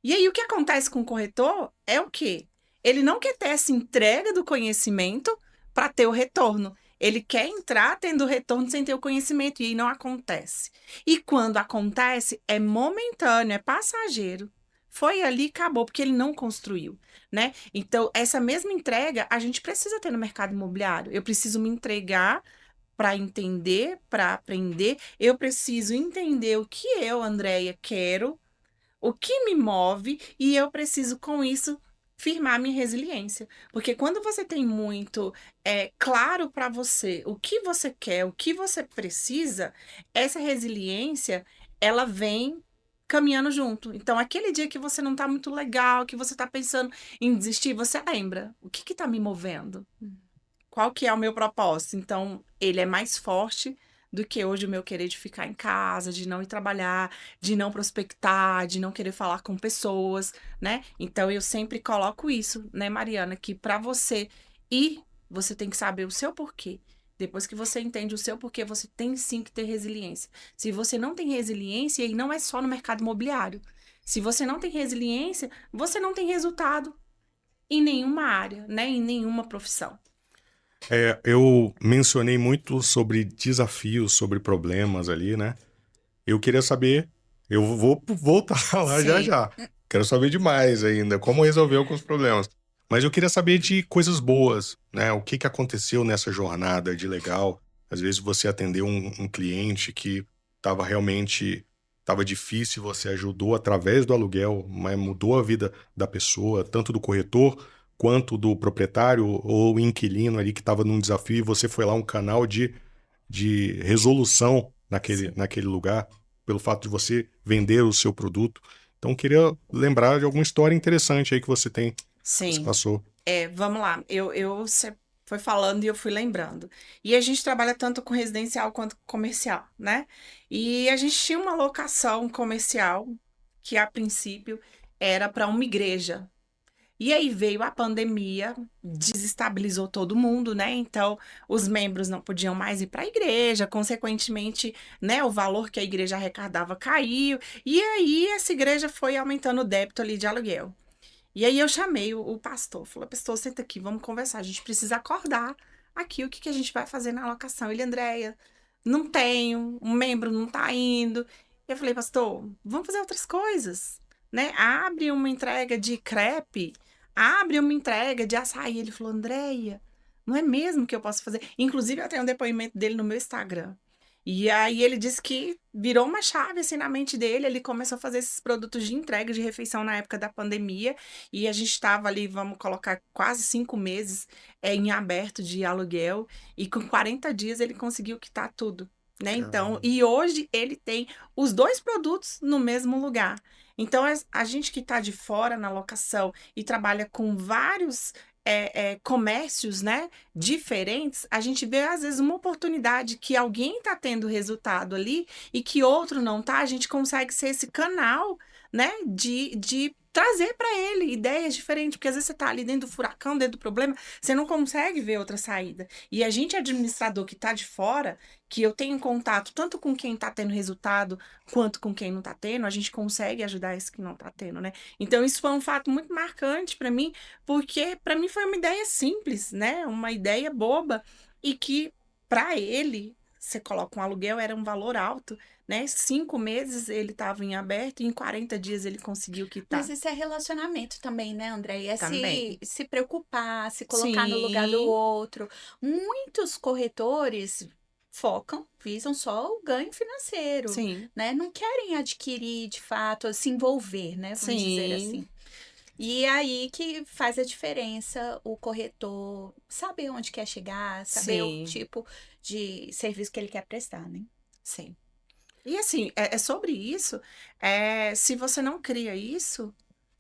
E aí, o que acontece com o corretor é o quê? Ele não quer ter essa entrega do conhecimento para ter o retorno. Ele quer entrar tendo retorno sem ter o conhecimento, e aí não acontece. E quando acontece, é momentâneo, é passageiro. Foi ali, acabou, porque ele não construiu, né? Então, essa mesma entrega a gente precisa ter no mercado imobiliário. Eu preciso me entregar para entender, para aprender, eu preciso entender o que eu, Andréia, quero, o que me move, e eu preciso, com isso, firmar minha resiliência. Porque quando você tem muito claro para você o que você quer, o que você precisa, essa resiliência, ela vem caminhando junto. Então, aquele dia que você não tá muito legal, que você tá pensando em desistir, você lembra, o que tá me movendo? Qual que é o meu propósito? Então, ele é mais forte do que hoje o meu querer de ficar em casa, de não ir trabalhar, de não prospectar, de não querer falar com pessoas, né? Então, eu sempre coloco isso, né, Mariana, que para você ir, você tem que saber o seu porquê. Depois que você entende o seu porquê, você tem sim que ter resiliência. Se você não tem resiliência, e não é só no mercado imobiliário. Se você não tem resiliência, você não tem resultado em nenhuma área, né? Em nenhuma profissão. Eu mencionei muito sobre desafios, sobre problemas ali, né? Eu queria saber, eu vou voltar lá já Sim. já. Quero saber demais ainda, como resolver alguns problemas. Mas eu queria saber de coisas boas, né? O que que aconteceu nessa jornada de legal? Às vezes você atendeu um cliente que estava realmente, estava difícil, você ajudou através do aluguel, mas mudou a vida da pessoa, tanto do corretor quanto do proprietário ou inquilino ali que estava num desafio e você foi lá um canal de resolução naquele lugar, pelo fato de você vender o seu produto. Então, eu queria lembrar de alguma história interessante aí que você tem, que você Sim. passou. Vamos lá. Você foi falando e eu fui lembrando. E a gente trabalha tanto com residencial quanto com comercial, né? E a gente tinha uma locação comercial que, a princípio, era para uma igreja. E aí veio a pandemia, desestabilizou todo mundo, né? Então, os membros não podiam mais ir para a igreja, consequentemente, né, o valor que a igreja arrecadava caiu. E aí essa igreja foi aumentando o débito ali de aluguel. E aí eu chamei o pastor, falei, pastor, senta aqui, vamos conversar, a gente precisa acordar aqui o que a gente vai fazer na alocação. Ele, Andréia, não tenho, um membro não tá indo. Eu falei, pastor, vamos fazer outras coisas, né? Abre uma entrega de crepe, abre uma entrega de açaí. Ele falou, Andréia, não é mesmo que eu posso fazer? Inclusive, eu tenho um depoimento dele no meu Instagram. E aí ele disse que virou uma chave assim na mente dele, ele começou a fazer esses produtos de entrega de refeição na época da pandemia, e a gente estava ali, vamos colocar, quase 5 meses em aberto de aluguel, e com 40 dias ele conseguiu quitar tudo, né? Então, e hoje ele tem os 2 produtos no mesmo lugar. Então, a gente que está de fora na locação e trabalha com vários comércios, né, diferentes, a gente vê às vezes uma oportunidade que alguém está tendo resultado ali e que outro não tá, a gente consegue ser esse canal, né, de trazer para ele ideias diferentes, porque às vezes você tá ali dentro do furacão, dentro do problema, você não consegue ver outra saída. E a gente, administrador que tá de fora, que eu tenho contato tanto com quem tá tendo resultado, quanto com quem não tá tendo, a gente consegue ajudar esse que não tá tendo, né? Então, isso foi um fato muito marcante para mim, porque para mim foi uma ideia simples, né? Uma ideia boba, e que para ele, você coloca um aluguel, era um valor alto, né? 5 meses ele estava em aberto e em 40 dias ele conseguiu quitar. Mas isso é relacionamento também, né, André? É Também. se preocupar, se colocar no lugar do Sim. outro. Muitos corretores focam, visam só o ganho financeiro, Sim. né? Não querem adquirir, de fato, se envolver, né? Vamos dizer Sim. assim. E aí que faz a diferença o corretor saber onde quer chegar, saber o Sim. tipo de serviço que ele quer prestar, né? Sim. E assim, é sobre isso. Se você não cria isso,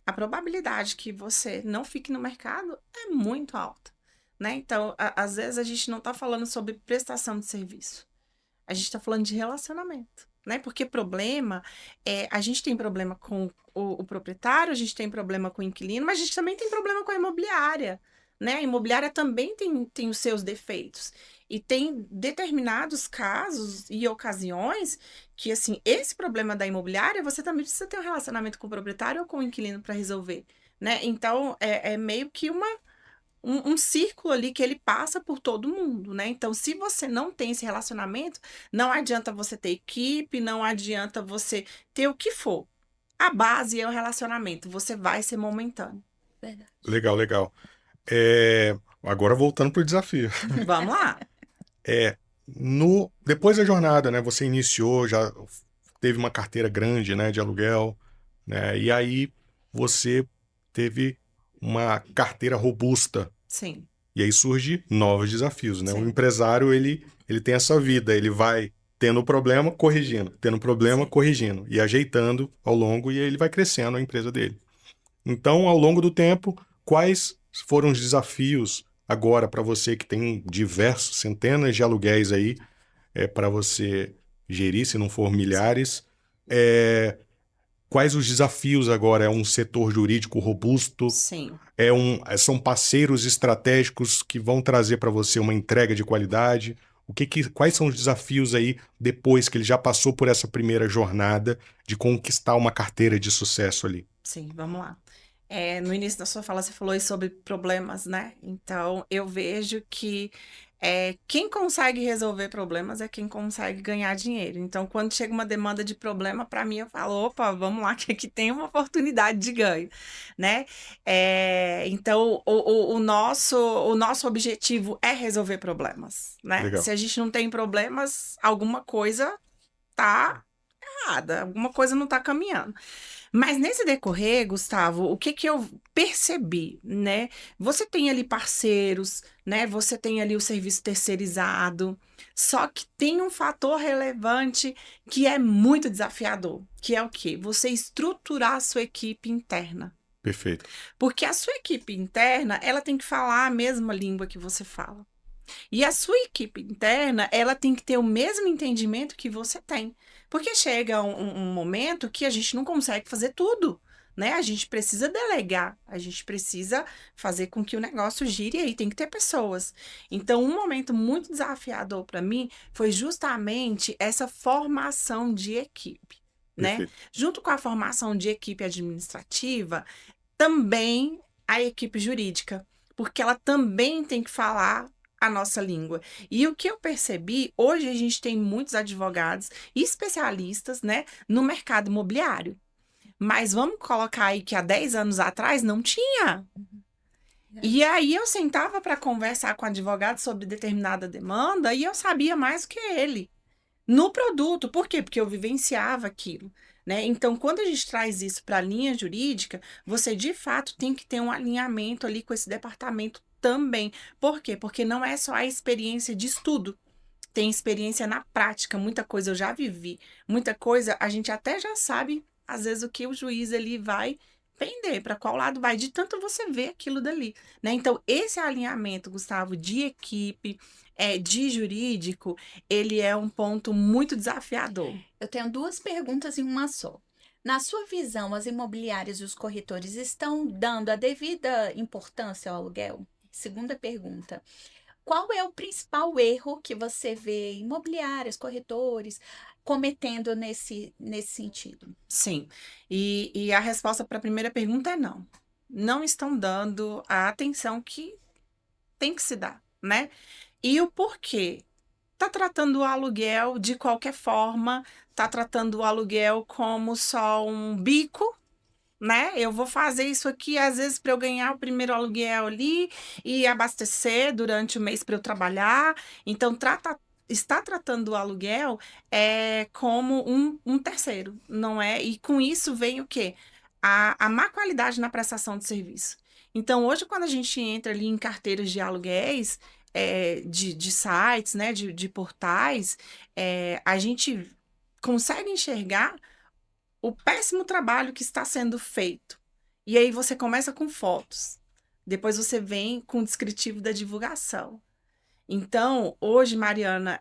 a probabilidade que você não fique no mercado é muito alta, né? Então, às vezes a gente não está falando sobre prestação de serviço. A gente está falando de relacionamento, né? Porque problema, a gente tem problema com o proprietário, a gente tem problema com o inquilino, mas a gente também tem problema com a imobiliária, né? A imobiliária também tem os seus defeitos. E tem determinados casos e ocasiões que, assim, esse problema da imobiliária, você também precisa ter um relacionamento com o proprietário ou com o inquilino para resolver, né? Então, é meio que um círculo ali que ele passa por todo mundo, né? Então, se você não tem esse relacionamento, não adianta você ter equipe, não adianta você ter o que for. A base é o relacionamento, você vai ser momentâneo. Verdade. Legal, legal. Agora voltando pro desafio. Vamos lá. Depois da jornada, né? Você iniciou, já teve uma carteira grande, né, de aluguel, né? E aí você teve uma carteira robusta. Sim, E aí surge novos desafios, né? O sim, empresário, ele tem essa vida, ele vai tendo problema, corrigindo, tendo problema, sim. corrigindo e ajeitando ao longo, e aí ele vai crescendo a empresa dele. Então, ao longo do tempo, quais foram os desafios agora para você que tem diversos, centenas de aluguéis aí para você gerir, se não for milhares? É, quais os desafios agora? É um setor jurídico robusto? Sim. São parceiros estratégicos que vão trazer para você uma entrega de qualidade? Quais são os desafios aí depois que ele já passou por essa primeira jornada de conquistar uma carteira de sucesso ali? Sim, vamos lá. No início da sua fala, você falou aí sobre problemas, né? Então, eu vejo que quem consegue resolver problemas é quem consegue ganhar dinheiro. Então, quando chega uma demanda de problema, para mim, eu falo, opa, vamos lá, que aqui tem uma oportunidade de ganho, né? Então, o nosso objetivo é resolver problemas, né? Legal. Se a gente não tem problemas, alguma coisa tá errada, alguma coisa não tá caminhando. Mas nesse decorrer, Gustavo, o que que eu percebi, né? Você tem ali parceiros, né? Você tem ali o serviço terceirizado, só que tem um fator relevante que é muito desafiador, que é o quê? Você estruturar a sua equipe interna. Perfeito. Porque a sua equipe interna, ela tem que falar a mesma língua que você fala. E a sua equipe interna, ela tem que ter o mesmo entendimento que você tem. Porque chega um momento que a gente não consegue fazer tudo, né? A gente precisa delegar, a gente precisa fazer com que o negócio gire e aí tem que ter pessoas. Então, um momento muito desafiador para mim foi justamente essa formação de equipe, né? Perfeito. Junto com a formação de equipe administrativa, também a equipe jurídica, porque ela também tem que falar a nossa língua. E o que eu percebi, hoje a gente tem muitos advogados e especialistas, né, no mercado imobiliário. Mas vamos colocar aí que há 10 anos atrás não tinha. E aí eu sentava para conversar com o advogado sobre determinada demanda e eu sabia mais do que ele no produto. Por quê? Porque eu vivenciava aquilo, né? Então, quando a gente traz isso para a linha jurídica, você de fato tem que ter um alinhamento ali com esse departamento também. Por quê? Porque não é só a experiência de estudo. Tem experiência na prática, muita coisa eu já vivi, muita coisa a gente até já sabe, às vezes, o que o juiz ele vai pender, para qual lado vai, de tanto você ver aquilo dali, né? Então, esse alinhamento, Gustavo, de equipe, de jurídico, ele é um ponto muito desafiador. Eu tenho duas perguntas em uma só. Na sua visão, as imobiliárias e os corretores estão dando a devida importância ao aluguel? Segunda pergunta. Qual é o principal erro que você vê imobiliárias, corretores cometendo nesse sentido? Sim, e a resposta para a primeira pergunta é não. Não estão dando a atenção que tem que se dar, né? E o porquê? Tá tratando o aluguel de qualquer forma, tá tratando o aluguel como só um bico, né? Eu vou fazer isso aqui, às vezes, para eu ganhar o primeiro aluguel ali e abastecer durante o mês para eu trabalhar. Então, está tratando o aluguel como um terceiro, não é? E com isso vem o quê? A má qualidade na prestação de serviço. Então, hoje, quando a gente entra ali em carteiras de aluguéis, de sites, né, de portais, a gente consegue enxergar o péssimo trabalho que está sendo feito. E aí você começa com fotos. Depois você vem com o descritivo da divulgação. Então, hoje, Mariana,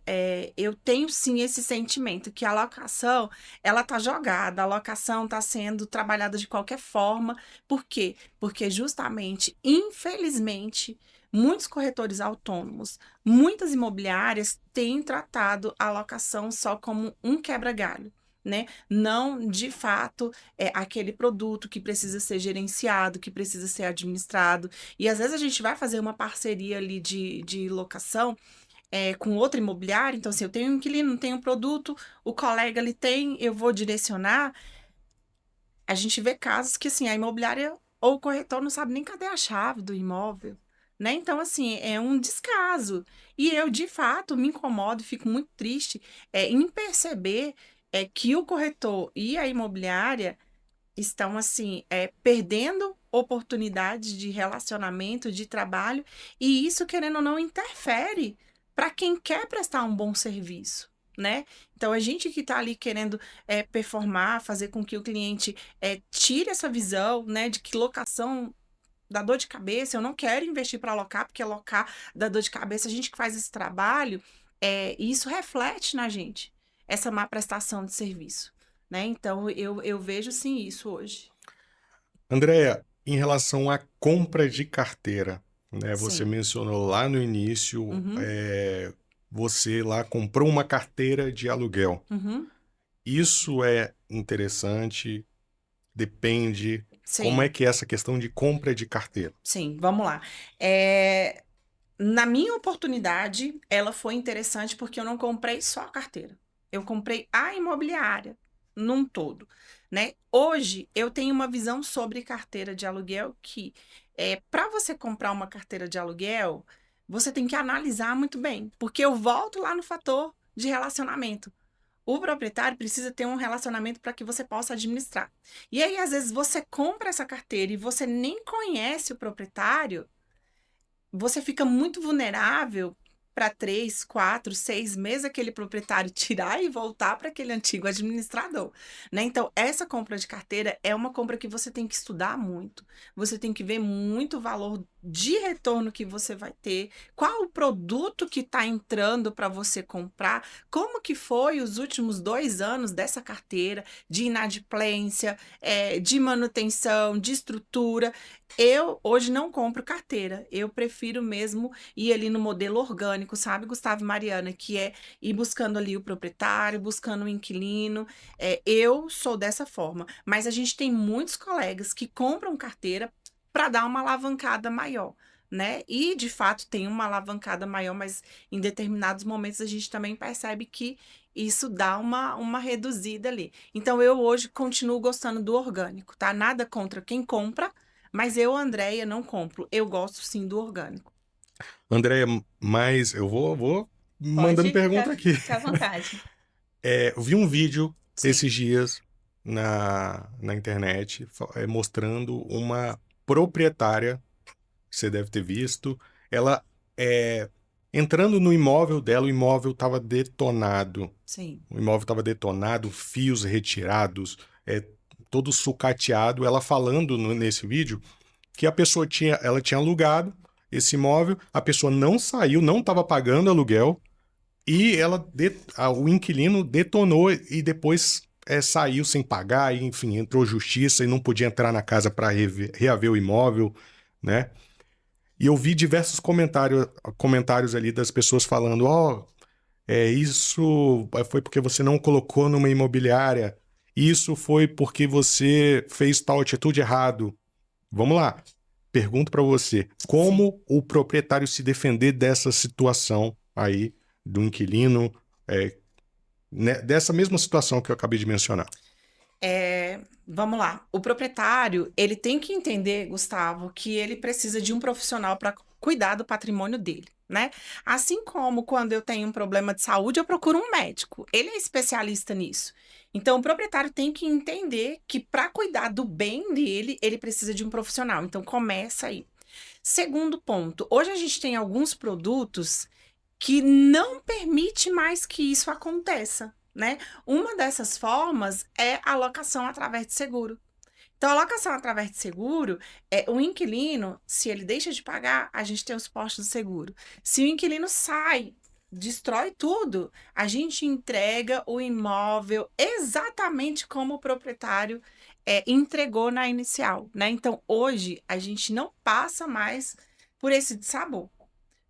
eu tenho sim esse sentimento que a locação, ela tá jogada, a locação está sendo trabalhada de qualquer forma. Por quê? Porque justamente, infelizmente, muitos corretores autônomos, muitas imobiliárias têm tratado a locação só como um quebra-galho. Né? Não, de fato, é aquele produto que precisa ser gerenciado, que precisa ser administrado. E às vezes a gente vai fazer uma parceria ali de locação com outro imobiliário. Então, assim, eu tenho um inquilino, não tenho um produto, o colega ali tem, eu vou direcionar. A gente vê casos que, assim, a imobiliária ou o corretor não sabe nem cadê a chave do imóvel. né? Então, assim, é um descaso. E eu, de fato, me incomodo e fico muito triste em perceber que o corretor e a imobiliária estão, assim, perdendo oportunidades de relacionamento, de trabalho, e isso, querendo ou não, interfere para quem quer prestar um bom serviço, né? Então, a gente que está ali querendo performar, fazer com que o cliente tire essa visão, né, de que locação dá dor de cabeça, eu não quero investir para alocar, porque alocar dá dor de cabeça, a gente que faz esse trabalho, e isso reflete na gente, essa má prestação de serviço, né? Então, eu vejo sim isso hoje. Andréia, em relação à compra de carteira, né? Você Sim. mencionou lá no início, Uhum, você lá comprou uma carteira de aluguel. uhum. Isso é interessante, depende. Como é Sim, que é essa questão de compra de carteira? sim, vamos lá. É, na minha oportunidade, ela foi interessante porque eu não comprei só a carteira. Eu comprei a imobiliária num todo, né? Hoje, eu tenho uma visão sobre carteira de aluguel que, para você comprar uma carteira de aluguel, você tem que analisar muito bem, porque eu volto lá no fator de relacionamento. O proprietário precisa ter um relacionamento para que você possa administrar. E aí, às vezes, você compra essa carteira e você nem conhece o proprietário, você fica muito vulnerável para 3, 4, 6 meses aquele proprietário tirar e voltar para aquele antigo administrador, né? Então, essa compra de carteira é uma compra que você tem que estudar muito, você tem que ver muito o valor de retorno que você vai ter, qual o produto que está entrando para você comprar, como que foi os últimos 2 anos dessa carteira, de inadimplência, de manutenção, de estrutura. Eu hoje não compro carteira, eu prefiro mesmo ir ali no modelo orgânico, sabe, Gustavo e Mariana, que é ir buscando ali o proprietário, buscando o inquilino. Eu sou dessa forma, mas a gente tem muitos colegas que compram carteira para dar uma alavancada maior, né? E de fato tem uma alavancada maior, mas em determinados momentos a gente também percebe que isso dá uma reduzida ali. Então eu hoje continuo gostando do orgânico, tá? Nada contra quem compra, mas eu, Andréia, não compro. Eu gosto sim do orgânico. Andréia, mas eu vou mandando Pode pergunta aqui. ficar à vontade. Eu vi um vídeo Sim, esses dias na internet mostrando uma proprietária, você deve ter visto, ela entrando no imóvel dela, o imóvel estava detonado. sim, O imóvel estava detonado, fios retirados, todo sucateado. Ela falando nesse vídeo que ela tinha alugado esse imóvel, a pessoa não saiu, não estava pagando aluguel, e o inquilino detonou e depois saiu sem pagar, e, enfim, entrou justiça e não podia entrar na casa para reaver o imóvel, né? E eu vi diversos comentários ali das pessoas falando: isso foi porque você não colocou numa imobiliária, isso foi porque você fez tal atitude errado. Vamos lá. Pergunto para você, sim. como o proprietário se defender dessa situação aí do inquilino, né, dessa mesma situação que eu acabei de mencionar? Vamos lá. O proprietário, ele tem que entender, Gustavo, que ele precisa de um profissional para cuidar do patrimônio dele, né? Assim como quando eu tenho um problema de saúde, eu procuro um médico. Ele é especialista nisso. Então, o proprietário tem que entender que para cuidar do bem dele, ele precisa de um profissional. Então, começa aí. Segundo ponto, hoje a gente tem alguns produtos que não permite mais que isso aconteça, né? Uma dessas formas é a locação através de seguro. Então, a locação através de seguro, o inquilino, se ele deixa de pagar, a gente tem os postos do seguro. Se o inquilino sai, destrói tudo, a gente entrega o imóvel exatamente como o proprietário entregou na inicial, né? Então, hoje, a gente não passa mais por esse dissabor.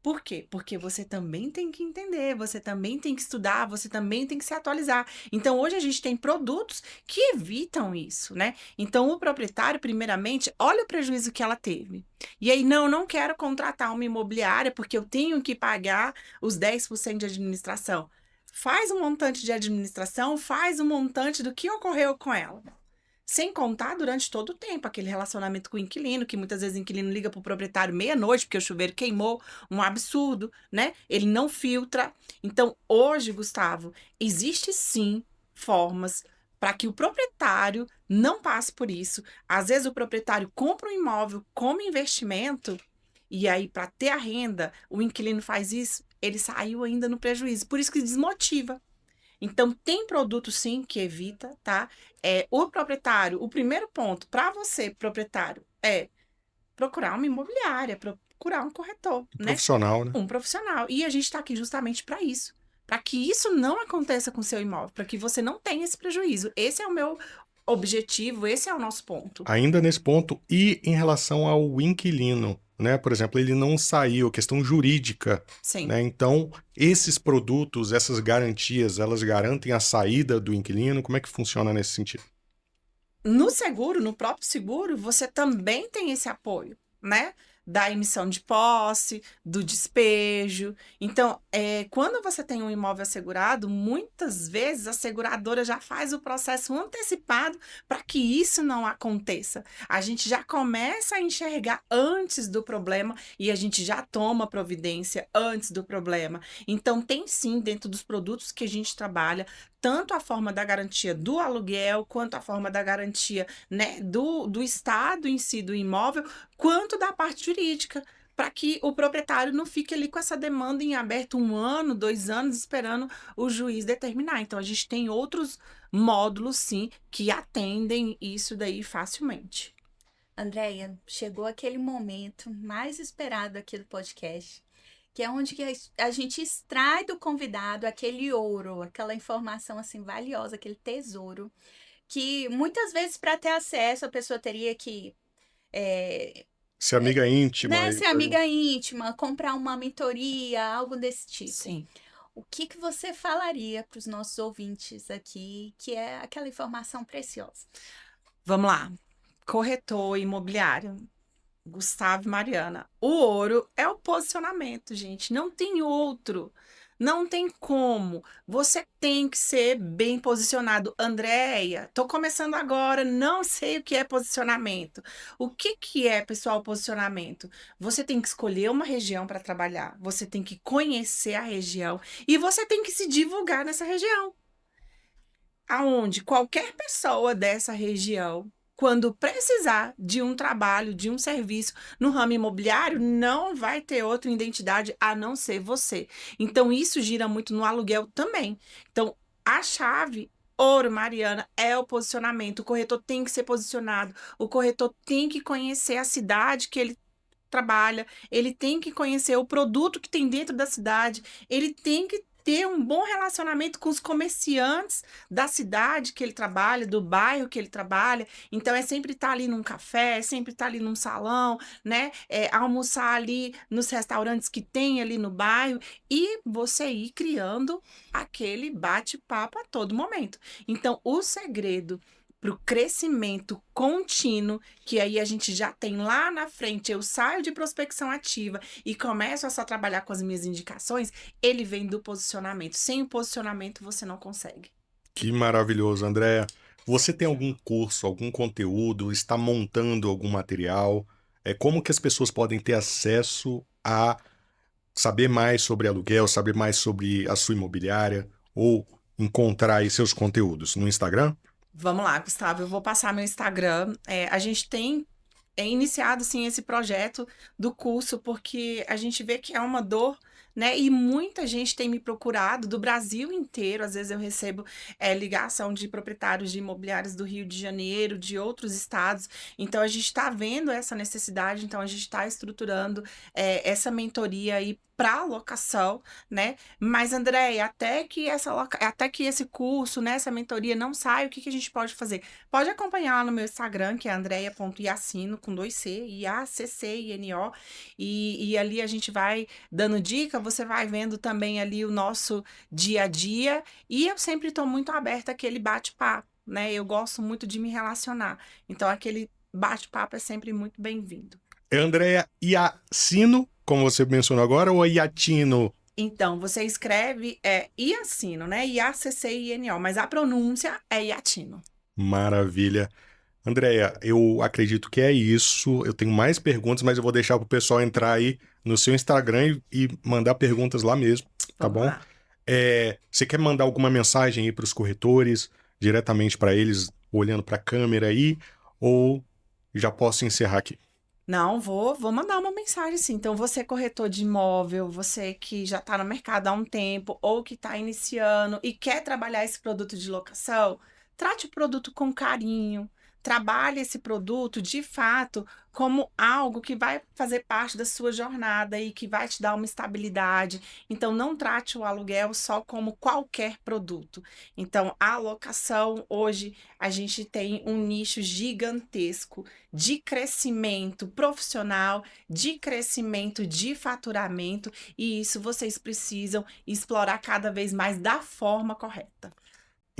Por quê? Porque você também tem que entender, você também tem que estudar, você também tem que se atualizar. Então, hoje a gente tem produtos que evitam isso, né? Então, o proprietário, primeiramente, olha o prejuízo que ela teve. E aí, não quero contratar uma imobiliária porque eu tenho que pagar os 10% de administração. Faz um montante de administração, faz um montante do que ocorreu com ela. Sem contar durante todo o tempo, aquele relacionamento com o inquilino, que muitas vezes o inquilino liga para o proprietário meia-noite, porque o chuveiro queimou, um absurdo, né? Ele não filtra. Então, hoje, Gustavo, existe sim formas para que o proprietário não passe por isso. Às vezes o proprietário compra um imóvel como investimento, e aí, para ter a renda, o inquilino faz isso, ele saiu ainda no prejuízo. Por isso que desmotiva. Então, tem produto sim que evita, tá? O proprietário, o primeiro ponto para você, proprietário, é procurar uma imobiliária, procurar um corretor, né? Profissional, né? Um profissional. E a gente está aqui justamente para isso. Para que isso não aconteça com o seu imóvel, para que você não tenha esse prejuízo. Esse é o meu objetivo, esse é o nosso ponto. Ainda nesse ponto, e em relação ao inquilino, né? Por exemplo, ele não saiu, questão jurídica, Sim. né? Então, esses produtos, essas garantias, elas garantem a saída do inquilino? Como é que funciona nesse sentido? No seguro, no próprio seguro, você também tem esse apoio, né? Da emissão de posse, do despejo. Então, quando você tem um imóvel assegurado, muitas vezes a seguradora já faz o processo antecipado para que isso não aconteça. A gente já começa a enxergar antes do problema e a gente já toma providência antes do problema. Então, tem sim, dentro dos produtos que a gente trabalha, tanto a forma da garantia do aluguel, quanto a forma da garantia, né, do estado em si do imóvel, quanto da parte jurídica, para que o proprietário não fique ali com essa demanda em aberto 1 ano, 2 anos, esperando o juiz determinar. Então, a gente tem outros módulos, sim, que atendem isso daí facilmente. Andréia, chegou aquele momento mais esperado aqui do podcast, que é onde que a gente extrai do convidado aquele ouro, aquela informação assim valiosa, aquele tesouro, que muitas vezes para ter acesso a pessoa teria que Ser amiga íntima. né, ser amiga íntima, comprar uma mentoria, algo desse tipo. Sim. O que você falaria para os nossos ouvintes aqui, que é aquela informação preciosa? Vamos lá. Corretor imobiliário. Gustavo e Mariana. O ouro é o posicionamento, gente. Não tem outro. Não tem como. Você tem que ser bem posicionado. Andréia, tô começando agora, não sei o que é posicionamento. O que é, pessoal, posicionamento? Você tem que escolher uma região para trabalhar. Você tem que conhecer a região e você tem que se divulgar nessa região. Aonde qualquer pessoa dessa região, quando precisar de um trabalho, de um serviço no ramo imobiliário, não vai ter outra identidade a não ser você. Então, isso gira muito no aluguel também. Então, a chave, ouro, Mariana, é o posicionamento. O corretor tem que ser posicionado. O corretor tem que conhecer a cidade que ele trabalha. Ele tem que conhecer o produto que tem dentro da cidade. Ele tem que ter um bom relacionamento com os comerciantes da cidade que ele trabalha, do bairro que ele trabalha. Então, é sempre estar ali num café, é sempre estar ali num salão, né? Almoçar ali nos restaurantes que tem ali no bairro e você ir criando aquele bate-papo a todo momento. Então, o segredo para o crescimento contínuo, que aí a gente já tem lá na frente, eu saio de prospecção ativa e começo a só trabalhar com as minhas indicações, ele vem do posicionamento. Sem o posicionamento, você não consegue. Que maravilhoso, Andréia. Você tem algum curso, algum conteúdo, está montando algum material? Como que as pessoas podem ter acesso a saber mais sobre aluguel, saber mais sobre a sua imobiliária ou encontrar aí seus conteúdos no Instagram? Vamos lá, Gustavo, eu vou passar meu Instagram. A gente tem iniciado, sim, esse projeto do curso, porque a gente vê que é uma dor, né? E muita gente tem me procurado do Brasil inteiro. Às vezes eu recebo ligação de proprietários de imobiliários do Rio de Janeiro, de outros estados. Então, a gente está vendo essa necessidade, então a gente está estruturando essa mentoria aí para locação, né? Mas, Andréia, até que esse curso, né, essa mentoria não saia, o que a gente pode fazer? Pode acompanhar lá no meu Instagram, que é andreia.iacino, com 2C, IACCINO, e ali a gente vai dando dica, você vai vendo também ali o nosso dia a dia, e eu sempre estou muito aberta àquele bate-papo, né? Eu gosto muito de me relacionar, então aquele bate-papo é sempre muito bem-vindo. É Andréia Iacino, como você mencionou agora, ou é Iatino? Então, você escreve Iacino, né? IACCINO, mas a pronúncia é Iatino. Maravilha. Andréia, eu acredito que é isso. Eu tenho mais perguntas, mas eu vou deixar pro pessoal entrar aí no seu Instagram e mandar perguntas lá mesmo, tá Vamos bom? lá. Você quer mandar alguma mensagem aí para os corretores, diretamente para eles, olhando para a câmera aí, ou já posso encerrar aqui? Não, vou mandar uma mensagem sim. Então, você corretor de imóvel, você que já está no mercado há um tempo ou que está iniciando e quer trabalhar esse produto de locação, trate o produto com carinho. Trabalhe esse produto de fato como algo que vai fazer parte da sua jornada e que vai te dar uma estabilidade. Então, não trate o aluguel só como qualquer produto. Então, a locação, hoje, a gente tem um nicho gigantesco de crescimento profissional, de crescimento de faturamento, e isso vocês precisam explorar cada vez mais da forma correta.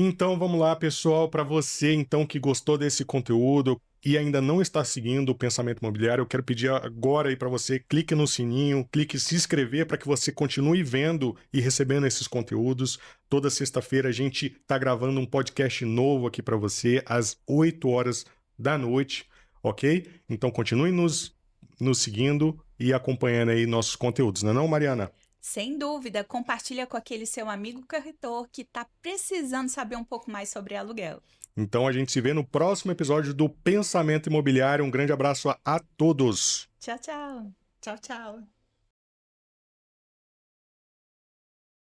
Então vamos lá, pessoal, para você então que gostou desse conteúdo e ainda não está seguindo o Pensamento Imobiliário, eu quero pedir agora aí para você, clique no sininho, clique em se inscrever para que você continue vendo e recebendo esses conteúdos. Toda sexta-feira a gente está gravando um podcast novo aqui para você às 8 horas da noite, ok? Então continue nos seguindo e acompanhando aí nossos conteúdos, não é não, Mariana? Sem dúvida, compartilha com aquele seu amigo corretor que está precisando saber um pouco mais sobre aluguel. Então a gente se vê no próximo episódio do Pensamento Imobiliário. Um grande abraço a todos. Tchau, tchau. Tchau, tchau.